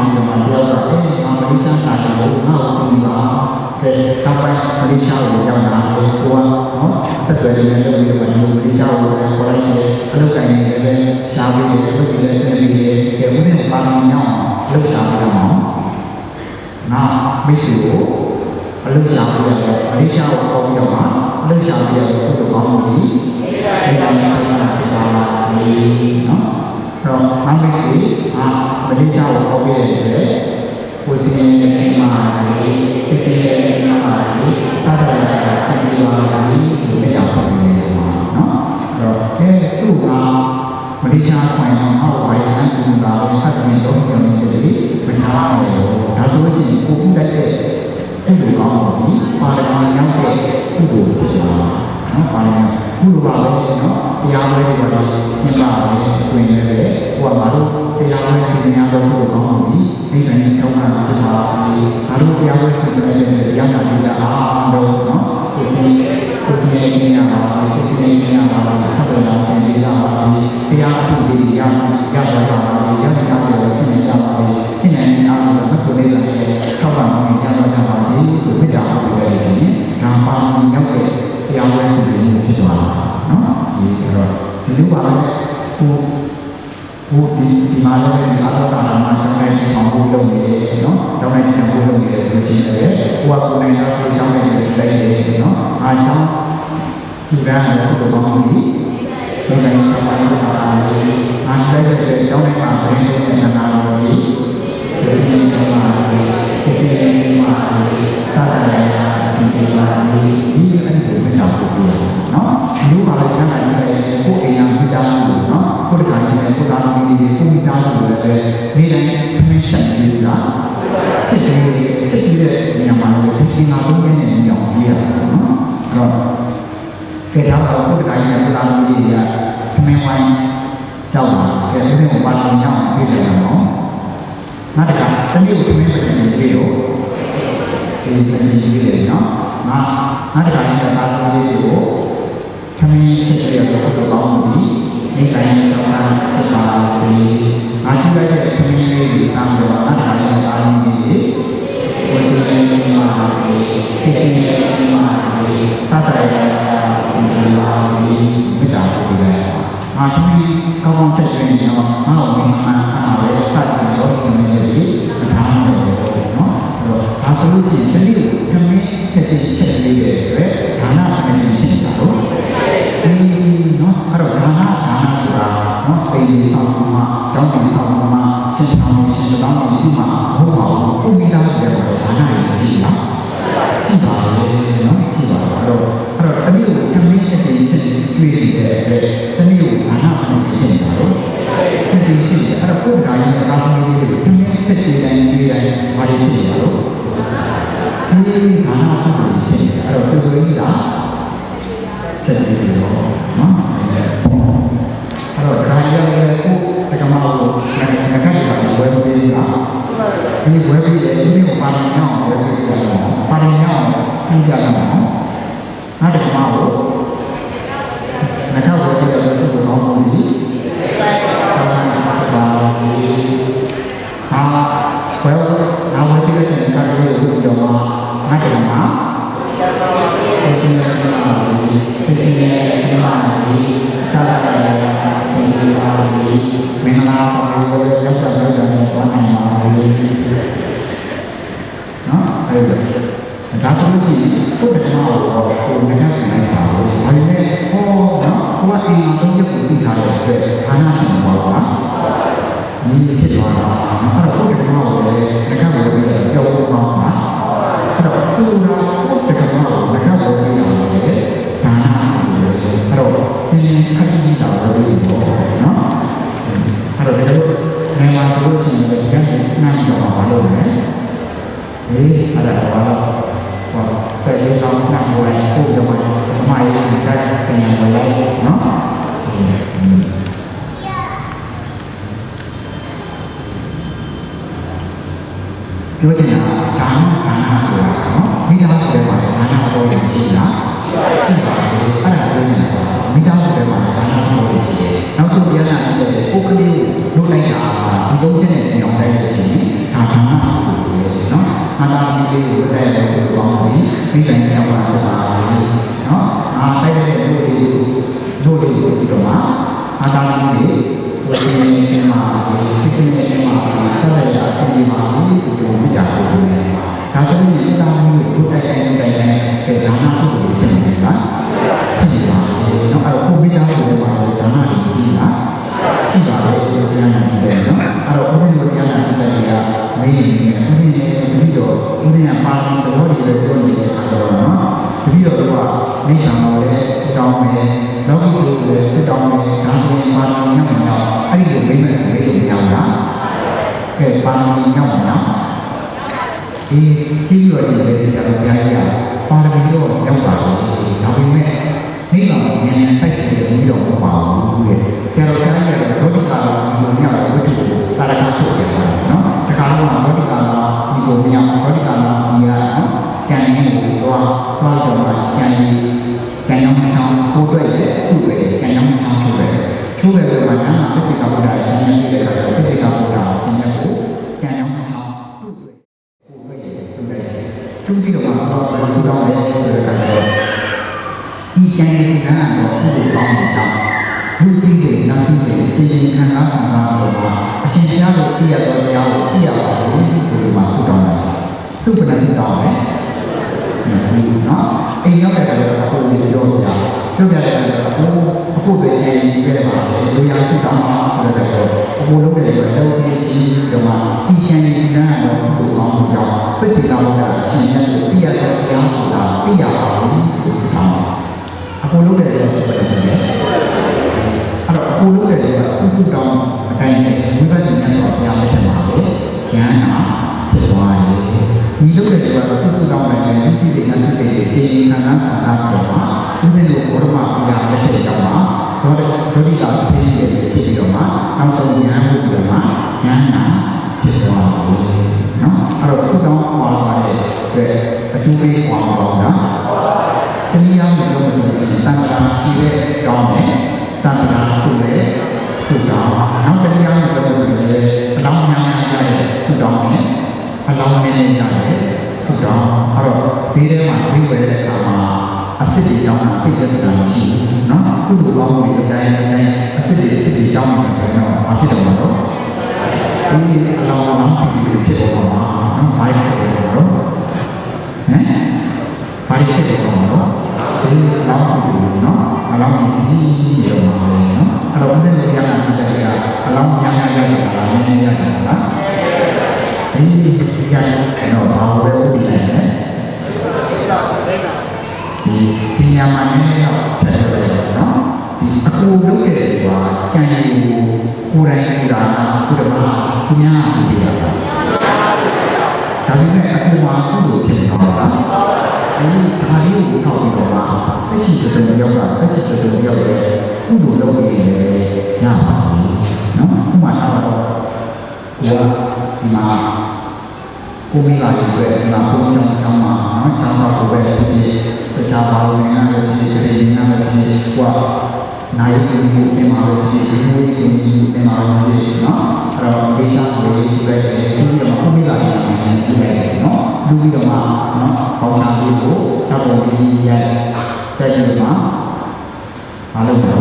ဒီမှာ ပြောတာအဲ့ဒီမှာမလေးရှားတာကိုငါ့ကိုပြီးပါကဲနောက်ပိုင်းမလေးရှားကိုရောက်လာတယ်ကိုကနော်ဆက်သွယ်နေတဲ့လုပ်ပြီးတော့မလေးရှားကိုလည်းခေါ်လိုက်တယ်အလုပ်ကိုင်နေတယ်ရှားပြီးတယ်လုပ်ပြီးတယ်ဆက်ပြီးတယ်ကဲဦးနဲ့ပါမညောင်းလုပ်ရှားပြီးတော့ငါမိတ်ဆွေကိုအလုပ်ရှားပြီးတော့မလေးရှားကိုခေါ်ပြီးတော့အလုပ်ရှားပြီးတော့ဘုရားကောင်းမှုကြီးဒီတိုင်းနဲ့ပြတာပြတာဒီနော်တော့ငါမိတ်ဆွေမလေးရှားကိုခေါ်ပြီးတယ်ကိုစီရင်နေမှာလေစစ်စစ်နေမှာလေသာသာဆက်ပြီးပါလိဒီမဲ့ရောက်ပါမယ်နော်တော့အဲသူ့ကမလေးရှားခွင့်အောင်ဟောက်ဝိုင်းဟန်ကူတာကိုဆက်ပြီးတော့ပြောနေတယ်လေမနာဘူးဒါဆိုရင်ကိုခုတိုက်တဲ့အဲ့လိုကောင်းပါပြီပါရမီရောက်တဲ့ကုသိုလ်ဖြစ်တာနော်ပါရမီကုလိုပါပဲနော်တရားဝဲတွေပါကျင့်ပါပဲတွင်နေတယ်ဟိုကဘာလို့တရားဝဲစီစဉ်ရတော့ကိုကောင်းပါပြီဒီတိုင်းတော့မှဖြစ်ပါပြီဘာလို့တရားဝဲစီစဉ်ရတဲ့တရားနာပြီးတာအားတော့နော်ကိုစီနေရပါကိုစီနေရပါဆက်ပြီးတော့ပြင်ရပါပြီတရားအထုလေးရပါပါပြီရပါတော့ပြင်ရပါပြီဒီနေ့အားလုံးကဘုရားရဲ့ထောက်ပံ့မှုရပါကြပါပြီဆိုပြတာပါပဲဒီဒါပါမီရောက်တဲ့တရားဝဲစီစဉ်မှုဖြစ်သွားတာနော်ဒီတော့ဒီလိုပါပဲဒီမှာလည်းအာသာတာမှာကျောင်းတိုင်းအောင်ဖို့လုပ်နေတယ်နော်ကျောင်းတိုင်းအောင်ဖို့လုပ်နေတယ်ဆိုချင်းလည်းဟိုကကိုယ်နိုင်တော့ကျောင်းတိုင်းတွေလိုက်တယ်နော်အားကြောင့်ဒီကံရဲ့ဘုရားကောင်းကြီးဒီတိုင်းဆောင်းပိုင်းမှာအားလည်းတဲ့ကျောင်းတိုင်းမှာဘယ်လိုနဲ့နာတော်ကြီးဒီနေ့မှာဒီနေ့မှာသာသာရာဒီမှာဒီအဲ့ဒီမနာဖို့ပြနော်လူပါလည်းခံနိုင်တယ်ကိုယ်အိမ်ရမိသားစုနော်ကိုယ်တခါကျရင်ကိုယ်သားသမီးတွေကိုမိသားစုလည်းနေတိုင်းဖျက်ဆက်နေတာစစ်စစ်တဲ့နေရာမှာလည်းဒီချိန်မှာသုံးနေနေအောင်ပြရတာနော်အဲ့တော့ကဲတော့ကိုယ်တခါကျရင်ကိုယ်သားသမီးတွေကဖျက်ဝိုင်းကြောက်တာကဲဒီနေ့ဘာလို့ညောင်းပြတယ်နော်နောက်တစ်ခါတနေ့ကိုဖျက်နေပြီတော့ဒီနေ့ရှိတယ်နော်နောက်တစ်ခါကျတော့သားသမီးတွေကိုသမီးစစ်စစ်ရတော့ကောင်းပြီဒီတိုင်းတော့ဖြစ်ပါသည်။အားထုတ်တဲ့သမီးလေးတွေအမ်းတော့အားထားတဲ့အားလုံးကြီးကိုယ်စီစဉ်မှာဖြစ်စီစဉ်မှာသာသာရဒီလာပြီးမိသားစုတွေအားသမီးကောင်းကောင်းတက်နေတော့ငါ့ကိုမှန်အားပဲစတင်တော့ဒီနေ့ဒီထားနေတယ်နော်။ဒါဆိုလို့ရှိရင်ဒီသမီးဖြစ်စီချက်လေးတွေအတွက်ဒါနအမြင်ရှိတာတော့နော်အဲ့တော့ဒါနဆိုတာနော်ပိန်ဆောင်မှာတောင်းတင်ဆောင်မှာရှင်းဆောင်ရှင်းတောင်းတင်ရှိမှာဟုတ်ပါဘူးပုံမိသားစုရဲ့ဒါနရဲ့ကြည့်လားရှိပါလေနော်ရှိပါတော့တနည်းကိုသမီးချက်တွေချက်တွေ့နေတဲ့အတွက်တနည်းကိုဒါနအမြင်ရှိနေတာတော့ဒီရှိတယ်အဲ့တော့ကိုယ်တိုင်ကသာမန်လေးတွေသမီးချက်တွေတိုင်းတွေ့တိုင်းဘာတွေဖြစ်ရတော့ဒီဒါနအမြင်ရှိတယ်အဲ့တော့သူတို့ကြီးကချက်တွေတော့နော်အဲ့တော့ဒါရတဲ့ကိုတက္ကမကိုငါကခက်တာဝယ်ပြီးတာဒီဝယ်ပြီးတယ်ဒီကိုပါရမီအောင်ဝယ်ပြီးတာပါရမီအောင်ပြုကြတာနော်ငါတက္ကမကိုငါထောက်ဝယ်ပြီးတော့သူ့ကိုကောင်းမှုကြီးဝယ်ငါဝယ်ပြီးတဲ့အခါကျတော့ငါတက္ကမဒီမှာဒီသာသာဒီပါဒီမင်္ဂလာပါလို့ရောက်ကြတော့တယ်ဘာမှမပါဘူးနော်အဲ့ဒါဆိုလို့ရှိရင်ကိုယ်ကတော့ကိုယ်နဲ့ဆိုင်တာလို့ဘာလဲဟောနော်ကိုယ်အိမ်တော့ရုပ်ကိုသိထားတဲ့အတွက်ဘာနာရှိမှာပါဒီဖြစ်သွားတာအဲ့တော့ကိုယ်ကတော့လည်းငါကလည်းကြောက်တော့မှာအဲ့တော့သူကကိုယ်ကတော့ငါကလည်းဒါနာအဲ့တော့ဒီခက်ကြီးတာလို့ပြောနော်အဲ့တော့ဒီလိုနေမှာဆိုလို့ရှိရင်ကြမ်းနားတော့ဘာလို့လဲအဲ့ဒါကတော့ဆက်ရေးဆောင်နှံ့ဝင်ပို့ကြမှာအမှားရတဲ့ကြတဲ့ပြန်ဝင်လိုက်နော်ပြောချင်တာဒါနဆိုတာနော်မိသားစုတွေမှာဒါနတော်ရရှိလားရှိပါတယ်အဲ့ဒါပြောနေတာမိသားစုတွေမှာဒါနတော်ရရှိတယ်နောက်ဆုံးပြန်လာတဲ့ပုဂ္ဂလိကလုပ်လိုက်တာဒီလုံးချင်းနဲ့ပြောင်းလိုက်လို့ရှိရင်ဒါ ပြီးတော့ဦးဇင်းကပါဠိတော်တွေလည်းပြောနေတဲ့အခါတော့နော်တပည့်တော်ကမိစ္ဆာတော်လည်းစတောင်းမယ်လောကီတို့လည်းစတောင်းမယ်ဒါဆိုရင်ပါဠိညောင်းညောင်းအဲ့ဒီလိုမိမ့်မဲ့ဆိုလို့မရဘူးလားကဲပါဠိညောင်းညောင်းဒီကြီးရွယ်ကြီးတဲ့တရားတော်များကြီးပါဠိတော်ရောက်ပါဘူးဒါပေမဲ့မိဘကိုဉာဏ်စိုက်ကြည့်ပြီးတော့မပါဘူးတဲ့ကျတော့ကြားရတဲ့ဒုက္ခကတော့ဒီလိုမျိုးဝိတ္တုကိုတာရကထုတ်ပြန်တာနော်တခါတော့ဒုက္ခကတော့ဒီလိုမျိုးဒုက္ခကတော့ဒီကနော်ကြံရင်းကိုတော့မှကြံရင်းကြံရောင်းချောင်းကိုတွေ့တဲ့သူ့ပဲကြံရောင်းချောင်းထုတ်တယ်ချိုးတယ်ဆိုမှနာမပစ္စည်းကဘုရားရှင်ရဲ့တဲ့အခါပစ္စည်းကဘုရားရှင်ရဲ့ကိုကြံရောင်းချောင်းသူ့ပဲကိုတွေ့တဲ့သူ့ပဲသူ့ဒီတော့မှတော့ဘယ်လိုလုပ်လဲဆိုတဲ့အခါကျတော့ဒီကျန်တဲ့ကံတော့ဘုရားကောင်းတာလူစည်းတဲ့နာစည်းတဲ့ရှင်ရှင်ခံစားခံစားတော့အရှင်ဘုရားကိုသိရတော့တရားကိုသိရပါဘူးဆိုလို့မှသုတောင်းတယ်သုပနာသုတောင်းတယ်မရှိဘူးနော်အိမ်ရောက်တဲ့အခါကျတော့အခုဒီပြောပြပြောပြတဲ့အခါကျတော့အခုပဲကျန်ခဲ့ပါလေလူရသုတောင်းပါဆိုတဲ့အခါအခုလုပ်တဲ့အတွက်တော့ဒီကြီးကမှဒီကျန်တဲ့ကံတော့ဘုရားကောင်းကြောင့်ပစ္စည်းတော်ကရှင်ရဲ့ကိုသိရတော့တရားဆိုတာသိရပါဘူးဆိုတောင်းအခုလုပ်တဲ့အတွက်ဆိုတဲ့အဲ့တော့အခုလုပ်တဲ့အတွက်သုတောင်းအတိုင်းနဲ့ဝိပဿနာဆိုတရားမဲ့မှာပဲဉာဏ်နာဖြစ်သွားတယ်ဒီလိုတဲ့ကတော့သုတောင်းတဲ့ဉာဏ်ရှိတဲ့ဉာဏ်ရှိတဲ့ခြေရင်းနာနာသာသာတော့မှာဥစဉ်ကိုဘောရမပြရတဲ့တဲ့ကြောင့်မှာဇောတိကဖြစ်ပြီးတော့မှနောက်ဆုံးဉာဏ်မှုပြီးတော့မှဉာဏ်နာဖြစ်သွားတယ်နော်အဲ့တော့သုတောင်းပါပါတဲ့အတွက်အထူးပေးပါတော့တာတရားမျိုးလို့ဆိုရင်တန်ခါရှိတဲ့ကြောင်းနဲ့တန်ခါကိုလည်းသုတောင်းနောက်တရားမျိုးလို့ဆိုရင်အလောင်းများများရတဲ့သုတောင်းနဲ့အလောင်းနဲ့ရတဲ့သုတောင်းအဲ့တော့ဈေးထဲမှာဈေးဝယ်တဲ့အခါမှာအစစ်တွေကြောင်းတာသိတဲ့တာရှိဘူးနော်ကုသိုလ်ကောင်းမှုတွေအတိုင်းအစစ်တွေကြောင်းတာဆိုတော့မဖြစ်တော့ဘူးနော်ဒီအလောင်းစီဖြစ်ပေါ်မှာနော်ဘိုင်းဖြစ်ပေါ်တော့ဟမ်ဘာဖြစ်တယ်ကောနော်ဒီလောင်းစီနော်အလောင်းစီရောမှာနော်အဲ့တော့ဘယ်လိုရတာလဲအလောင်းညာညာရတာလားနည်းနည်းရတာလားဒီကြိုင်တော့ဘာလို့လဲဒီလဲဒီညာမနဲ့တော့ဖြစ်တယ်နော်ဒီအခုလုပ်တဲ့ကွာကြံရည်ကိုယ်တိုင်ကူတာကုဓမသူများကြည့်ရတာဒါပေမဲ့အခုမှကုလို့ဖြစ်တော့တာအဲဒီဒါလေးကိုထောက်ပြီးတော့မှအရှိတဲ့ယောဂအရှိတဲ့ယောဂရဲ့ကုသိုလ်လုပ်နေတယ်ရပါဘူးနော်ဥပမာတော့ဒီမှာကိုမိလာရဲ့ဒီမှာဘုံကြောင့်ကျောင်းမှာနော်ကျောင်းမှာကိုပဲဒီတရားပါဝင်ရတဲ့ဒီနေ့နာမည်ကနိုင်ကိုဒီမှာဒီလိုဒီမှာဒီနော်အဲ့တော့ဒေသကိုဒီပဲဒီတော့ကိုမိလာရဲ့ဒီပဲနော်လူပြီးတော့မှနော်ပေါင်းတာလေးကိုတောက်ပေါ်ပြီးရဲ့တဲ့ဒီမှာမလုပ်တော့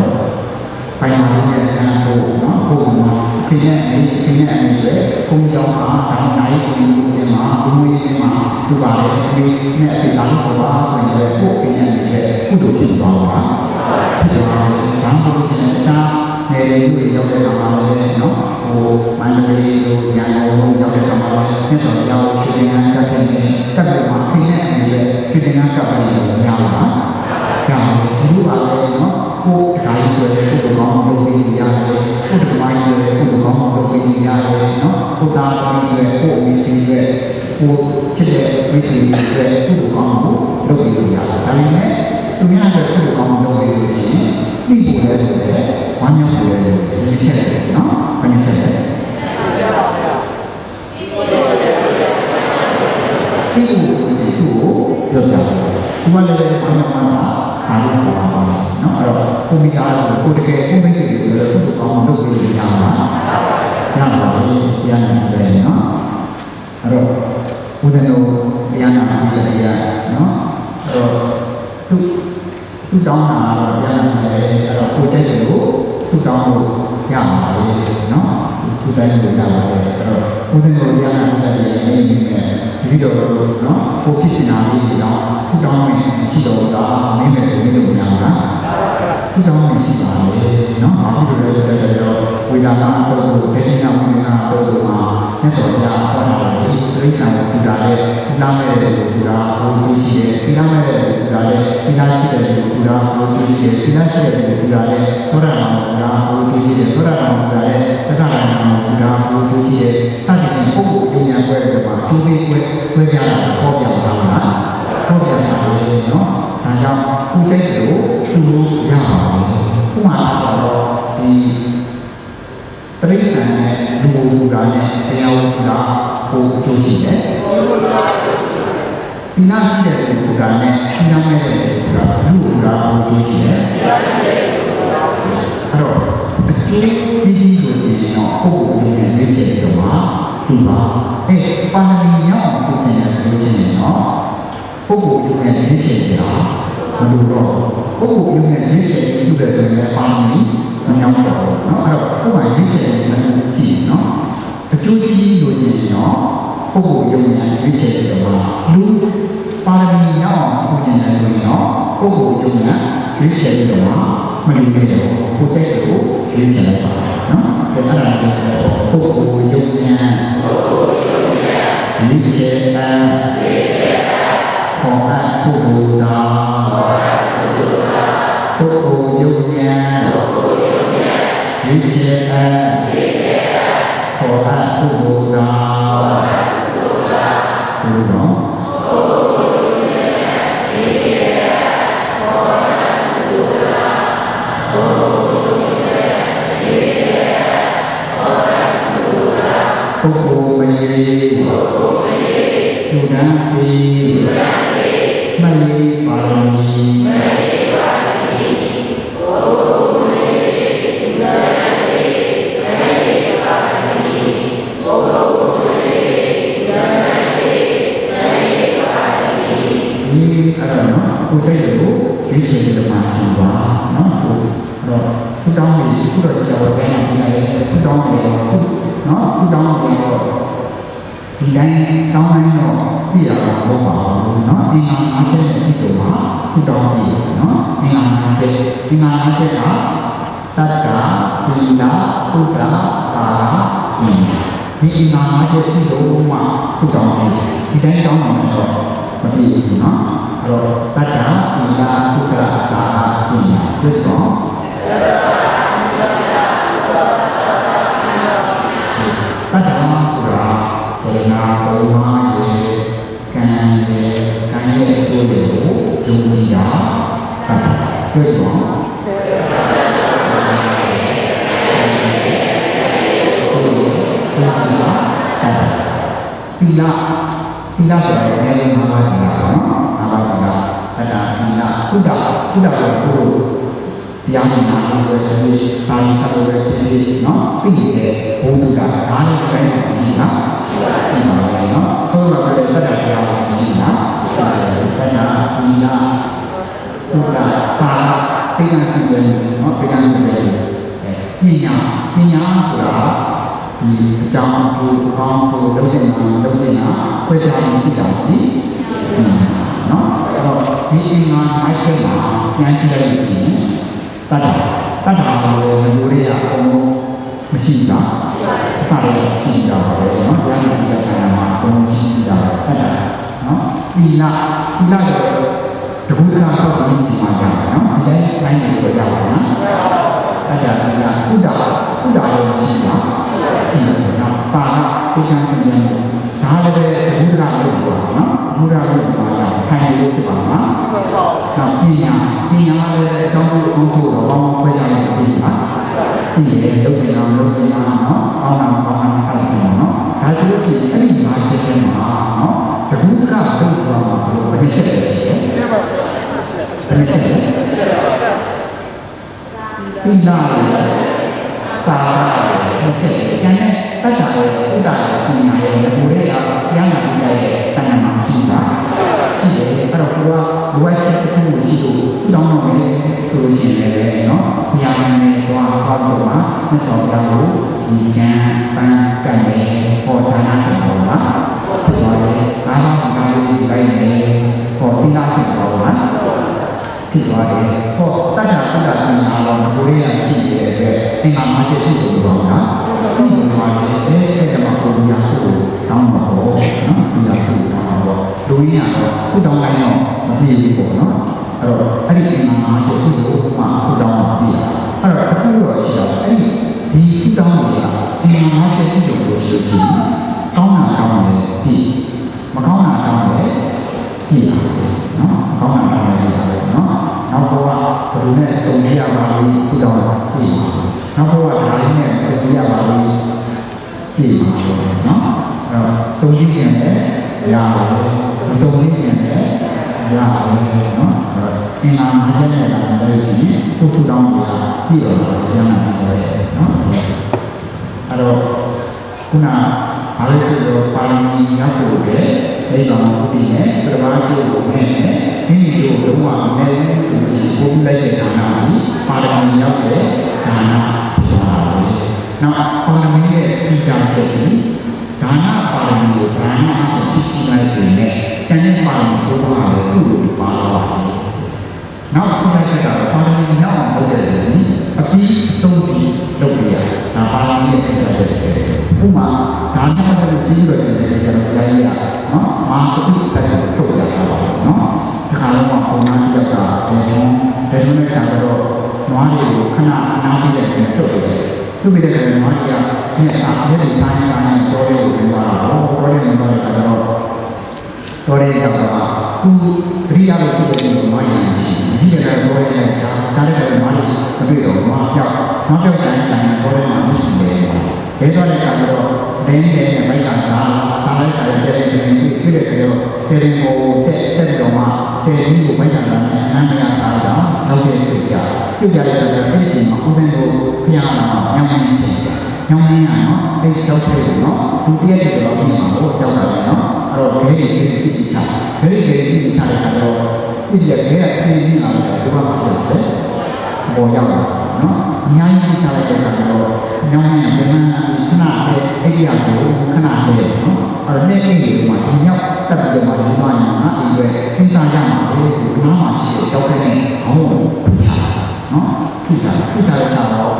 ပိုင်ပါရဲ့အခန်းကိုနော်ကိုယ်ကဒီနဲ့ဒီနဲ့အဲ့ဒီကိုကြောင်းမှာတောင်းနိုင်ကိုဒီမှာဘုံကြီးမှာသူပါလေဒီနဲ့ဒီလာလို့ပါဆိုရင်ကိုယ်ပြင်းနေတဲ့ကုသိုလ်ဖြစ်သွားတာဖြစ်သွားတယ်ဘာလို့လဲဆိုတော့နေလူတွေရောက်တဲ့အခါမှာလည်းနော်ဟိုမန္တလေးတို့ရန်ကုန်တို့ရောက်တဲ့အခါမှာလည်းမြတ်စွာဘုရားကိုရှင်ငါကတ်တဲ့တက်ပြီးမှပြင်းနေတဲ့ရှင်ငါကတ်ပြီးတော့ရပါဒါလူပါလေနော်ကိုယ်တိုင်းဆိုတဲ့ကုသိုလ်ကောင်းလုပ်ပြီးရတယ်ကုသိုလ်ပိုင်းဆိုတဲ့ကုသိုလ်ကောင်းလုပ်ပြီးရတယ်နော်ကိုယ်သားတော်ဆိုတဲ့ကိုယ်အမိရှိတဲ့ကိုချစ်တဲ့မိတ်ဆွေတွေကုသိုလ်ကောင်းကိုလုပ်ပြီးရတယ်ဒါပေမဲ့သူများတဲ့ကုသိုလ်ကောင်းလုပ်ပြီးလို့ရှိရင်ပြီးကိုလည်းဝမ်းမြောက်ကိုလည်းဒီချက်တယ်နော်ဘယ်နည်းချက်လဲပြီးကိုသူ့ကိုပြောပြတယ်ဒီမှာလည်းဝမ်းမြောက်မှာအားလုံးပါပါနော်အဲ့တော့ကိုမိသားစုကိုတကယ်ကိုမိတ်ဆွေတွေလည်းသူ့ကောင်းလုပ်ပြီးရမှာရပါဘူးပြန်တယ်နော်အဲ့တော့ဘုဒ္ဓတော်ပြန်လာပြီးရနော်အဲ့တော့သူတောင်းတာတော့ပြန်လာတယ်အဲ့တော့ကိုတက်ကိုသူတောင်းလို့ရပါလေနော်သူတိုင်းလို့ရပါတယ်အဲ့တော့ဘုဒ္ဓတော်ပြန်လာတဲ့နေနေနဲ့ဒီတော့နော်ကိုဖြစ်နေတာလေးတော့သူတောင်းနေရှိတော့တာမင်းနဲ့ဆိုလို့ရမှာသူတောင်းနေရှိပါလေနော်ဘာဖြစ်လို့လဲဆိုတော့ဝိလာနာတော့ဘယ်နည်းနဲ့ဝိလာနာတော့မှာမြတ်စွာဘုရားဟောတာလေတိရစ္ဆာန် တာလေဒီနာမဲ့တဲ့လူတာဘုံသူရှိတယ်ဒီနာမဲ့တဲ့လူတာလေဒီနာရှိတဲ့လူတာဘုံသူရှိတယ်ဒီနာရှိတဲ့လူတာလေသောရနာလူတာဘုံသူရှိတယ်သောရနာလူတာလေသက္ကနာလူတာဘုံသူရှိတယ်တတိယပုဂ္ဂိုလ်ဉာဏ်ပွဲတွေမှာသူပြီးပွဲကြတာဟောပြတာလားဟောပြတာလေနော်ဒါကြောင့်ကိုယ်စိတ်ကိုသူ့လိုရပါဘူးဥပမာတော့ဒီတရိစ္ဆာန်နဲ့လူလူတာနဲ့တရားဥပဒေကိုအကျိုးရှိတယ်ဒီနာရှိတဲ့လူတာနဲ့ဒီနာမဲ့တဲ့လူတာလူလူတာကိုအကျိုးရှိတယ်အဲ့တော့အကျိုးကြီးဆိုရင်တော့ပုဂ္ဂိုလ်ရဲ့ရွေးချယ်တော့မှာဒီပါပါဏမီရောက်ကိုကျင်ရဆိုရင်တော့ပုဂ္ဂိုလ်ရဲ့ရွေးချယ်တာဘယ်လိုတော့ပုဂ္ဂိုလ်ရဲ့ရွေးချယ်ပြုတဲ့ဆိုရင်ပါဏမီမရောက်တော့เนาะအဲ့တော့ကိုယ်ကရွေးချယ်တဲ့မှုကြည့်เนาะအကျိုးကြီးလို့ရင်တော့ပုဂ္ဂိုလ်ယုံဉာဏ်ရွေးချယ်တဲ့မှာလူပါရမီရောက်ကိုကျင်တယ်ဆိုရင်တော့ပုဂ္ဂိုလ်ယုံဉာဏ်ရွေးချယ်တဲ့မှာမလူနေတော့ကိုယ်တဲ့ကိုရွေးချယ်လိုက်ပါเนาะဒါအဲ့ဒါကိုပုဂ္ဂိုလ်ယုံဉာဏ်ရွေးချယ်တာခေါ်အပ်ပုဂ္ဂိုလ်သာပုဂ္ဂိုလ်ယုံဉာဏ်ရွေးချယ်တာခေါ်အပ်ပုဂ္ဂိုလ်သာဘုရားပုဂ္ဂိုလ်မယေသူနာပိမယေပါရမီကိုယ်တိုင်ကိုရွေးချယ်တဲ့မှာရှိပါနော်တော့စတောင်းပြီးခုတော့ကျော်ပဲနေတယ်စတောင်းပြီးတော့နော်စတောင်းပြီးတော့ဒီတိုင်းတောင်းတိုင်းတော့ပြရတာမဟုတ်ပါဘူးနော်အင်္ဂါအားဖြင့်ဒီလိုပါစတောင်းပြီးနော်အင်္ဂါအားဖြင့်ကတ္တသီလဥပ္ပရာသာဒီအင်္ဂါအားဖြင့်ဒီလိုမှစတောင်းပြီးဒီတိုင်းတောင်းမှာတော့မပြည့်ဘူးနော်အဲ့တော့တတ္တသီလဥပ္ပရာသာဒီတွေ့တော့တတ္တဆိုတာစေနာဘုံမာရေကံရဲ့အကျိုးတွေကိုယုံကြည်တာတွေ့တော့သီလဆိုတာလည်းငါးပါးသီလပေါ့နော်ငါးပါးသီလတတ္တသီလကုဒ္ဒဆိုတော့တရားနာလို့ပဲဖြစ်ဖြစ်သာယကလို့ပဲဖြစ်ဖြစ်နော်ပြီးတဲ့ဘုဒ္ဓကဒါလည်းတိုင်းရှိတာရှိပါလေနော်ဆိုတော့လည်းတတ္တတရားရှိတာတတ္တသီလကုဒ္ဒသာပိဋကစီပဲနော်ပိဋကစီပဲပညာဆိုတာဒီအကြောင်းကိုကောင်းဆိုလုပ်တဲ့မှာခွဲခြားမှုဖြစ်တာဒီနော်အဲ့တော့ဒီအင်္ဂါအားဖြင့်မှာဉာဏ်ရှိတဲ့လူကြီးတတ္တကိုလူတွေအကုန်လုံးမရှိတာအသာလည်းရှိတာပဲနော်ဉာဏ်ရှိတဲ့ခန္ဓာမှာအကုန်လုံးရှိတာတတ္တနော်သီလဆိုတခုတခါဆောက်ပြီးဒီမှာကြာနော်ဒီတိုင်းတိုင်းကိုကြာပါနော်တတ္တသီလကုဒ္ဒလည်းရှိတာရှိတယ်နော်သာပိဋကစီရင်ဒါလည်းဘုရားလို့ပြောတာနော်ဘုရားလို့ပြောတာခိုင်လို့ပြောတာနော်နောက်ပညာလည်းအကြောင်းကိုအောင်ဆိုတော့ဘာမှခွဲခြားလို့မရှိပါဘူးဒီလေလုပ်နေတာနော်အောင်းတာဖတ်တယ်နော်ဒါဆိုလို့ရှိရင်အဲ့ဒီမှာချက်ချင်းမှာနော်တခုကဘုရားဆိုဘယ်ချက်လဲရှိတယ်ဘယ်ချက်လဲပညာသာဟုတ်ကဲ့ကျန်တဲ့တတ္တရဲ့ဥဒ္ဒါရဲ့ပညာရဲ့ဘုရားကတရားနာပြီးတဲ့တဏ္ဍာမှာရှိတာရှိတယ်အဲ့တော့ဘုရားဘဝရှိတဲ့ခုရှိလို့တောင်းတော့မယ်ဆိုလို့ရှိရင်လည်းနော်ဘုရားနဲ့သွားဟောတော့မှာမဆောက်တာကိုဒီကျမ်းပန်းကံနဲ့ဟောဒါနာတော်မှာဖြစ်သွားတယ်အားလုံးဒီကားလေးကိုလိုက်နေဟောတိလာဖြစ်သွားမှာဖြစ်သွားတယ်ဟောတတ္တကုဒ္ဒပညာတော်ဘုရားရှိတဲ့အတွက်အင်္ဂါမချက်ရှိလို့ပြောတာဒီမှာလည်းအဲ့ဒါမှဘုရားကိုတောင်းပါတော့နော်ဒီလို ဒုရင်းကတော့စုတောင်းတိုင်းတော့မပြည့်ဘူးပေါ့နော်အဲ့တော့အဲ့ဒီအင်္ဂါ၅ချက်စုစုမှစုတောင်းမှာပြည့်အဲ့တော့အခုတော့ရှိတော့အဲ့ဒီစုတောင်းတွေကအင်္ဂါ၅ချက်စုစုလို့ရှိရင်ကောင်းတာကောင်းတယ်ပြည့်မကောင်းတာကောင်းတယ်ပြည့်နော်ကောင်းတာကောင်းတယ်ပြည့်နော်နောက်တော့ဘယ်လိုနဲ့စုံရပါလိမ့်စုတောင်းတာပြည့်နောက်တော့ဒါလေးနဲ့စုံရပါလိမ့်ပြည့်ပါနော်အဲ့တော့စုံကြည့်ရင်လည်းရတယ်မစုံကြည့်ရင်လည်းရတယ်နော်အင်္ဂါ၅ချက်နဲ့လာတယ်ဒီကိုစုတောင်းတာပြည့်တော့ရမ်းလာတယ်နော်အဲ့တော့ခုနအားလုံးပြောပါရမီရောက်ဖို့ပဲနိဗ္ဗာန်ကိုပြည့်နဲ့ပရမတ်ကိုမဲ့နဲ့ဒီလိုလုံးဝမဲ့ဆိုပြီးဘုံလိုက်တဲ့ဌာနကြီးပါရမီရောက်တဲ့ဌာနဖြစ်ပါလေ။နောက်ပါရမီရဲ့ဒီကံချက်ကြီးဒါနပါရမီကိုဒါနအဖြစ်ရှိလိုက်တဲ့နဲ့တန်တဲ့ပါရမီကိုပါလို့သူ့ကိုပါတော့။နောက်ခုလိုက်တာပါရမီရောက်အောင်လုပ်တဲ့လူအပြီးသုံးပြီးလုပ်ပြရ။ဒါပါရမီရဲ့အချက်တွေ။ဥပမာဒါနပတ်လို့ကြီးလို့တဲ့ကျွန်တော်လိုက်ရနော်။မာသတိဆက်ထုတ်ရတာပါနော်။ဒီခါတော့ပုံမှန်ကြောက်တာဒီနဲ့ကျတော့နွားတွေကိုခဏနားပြီးတဲ့ထုတ်ရတယ်။ထုတ်ပြီးတဲ့နွားကြီးကဒီအားဖြင့်တိုင်းတိုင်းတော်ရဲကိုပြောတာတော့တော်ရဲနေတော့တော်ရဲရောက်တော့သူပရိယာလို့ဖြစ်တဲ့နွားကြီးဒီကလည်းတော်ရဲနဲ့စားတဲ့နွားကြီးအတွေ့တော့နွားပြောက်တိုင်းတော်ရဲမှာမရှိတယ်။ဒါတော့လည်းကတော့ဒင်းတဲ့မိုက်ကစားလိုက်တာတဲ့တဲ့ဖြစ်တဲ့ကြောတဲ့ကိုတက်တော့မှတဲ့ဒီကိုမိုက်ကစားနားမရတာတော့နောက်တဲ့ပြကြတဲ့အခါအဲ့ဒီမှာဥပ္ပန္နောဖျားလာညောင်းနေတယ်ညောင်းနေရနော်အဲ့ဒီတော့ဖြစ်နော်ဒုတိယတဲ့တော့ပြီးမှာကိုကြောက်တာနော်အဲ့တော့ဘယ်ဒီဖြစ်ချဘယ်ဒီဖြစ်ချတဲ့ကတော့ဒီရဲ့ဘယ်အဖြစ်ကြီးလာတယ်ဒီမှာဖြစ်တယ်ပေါ်ရောက်တာနော်အများကြီးချလိုက်တဲ့အခါတော့ညောင်းနေတယ်ခဏနဲ့အဲ့ဒီအရာကိုခဏနဲ့နော်အဲ့တော့နေ့နေ့ဒီမှာဒီရောက်တက်ပြီးတော့ဒီမှာညာဒီရဲ့သင်္ခါရမှာလေဒီနားမှာရှိတဲ့ကြောက်တဲ့ဟောနော်ဖြစ်တာတော့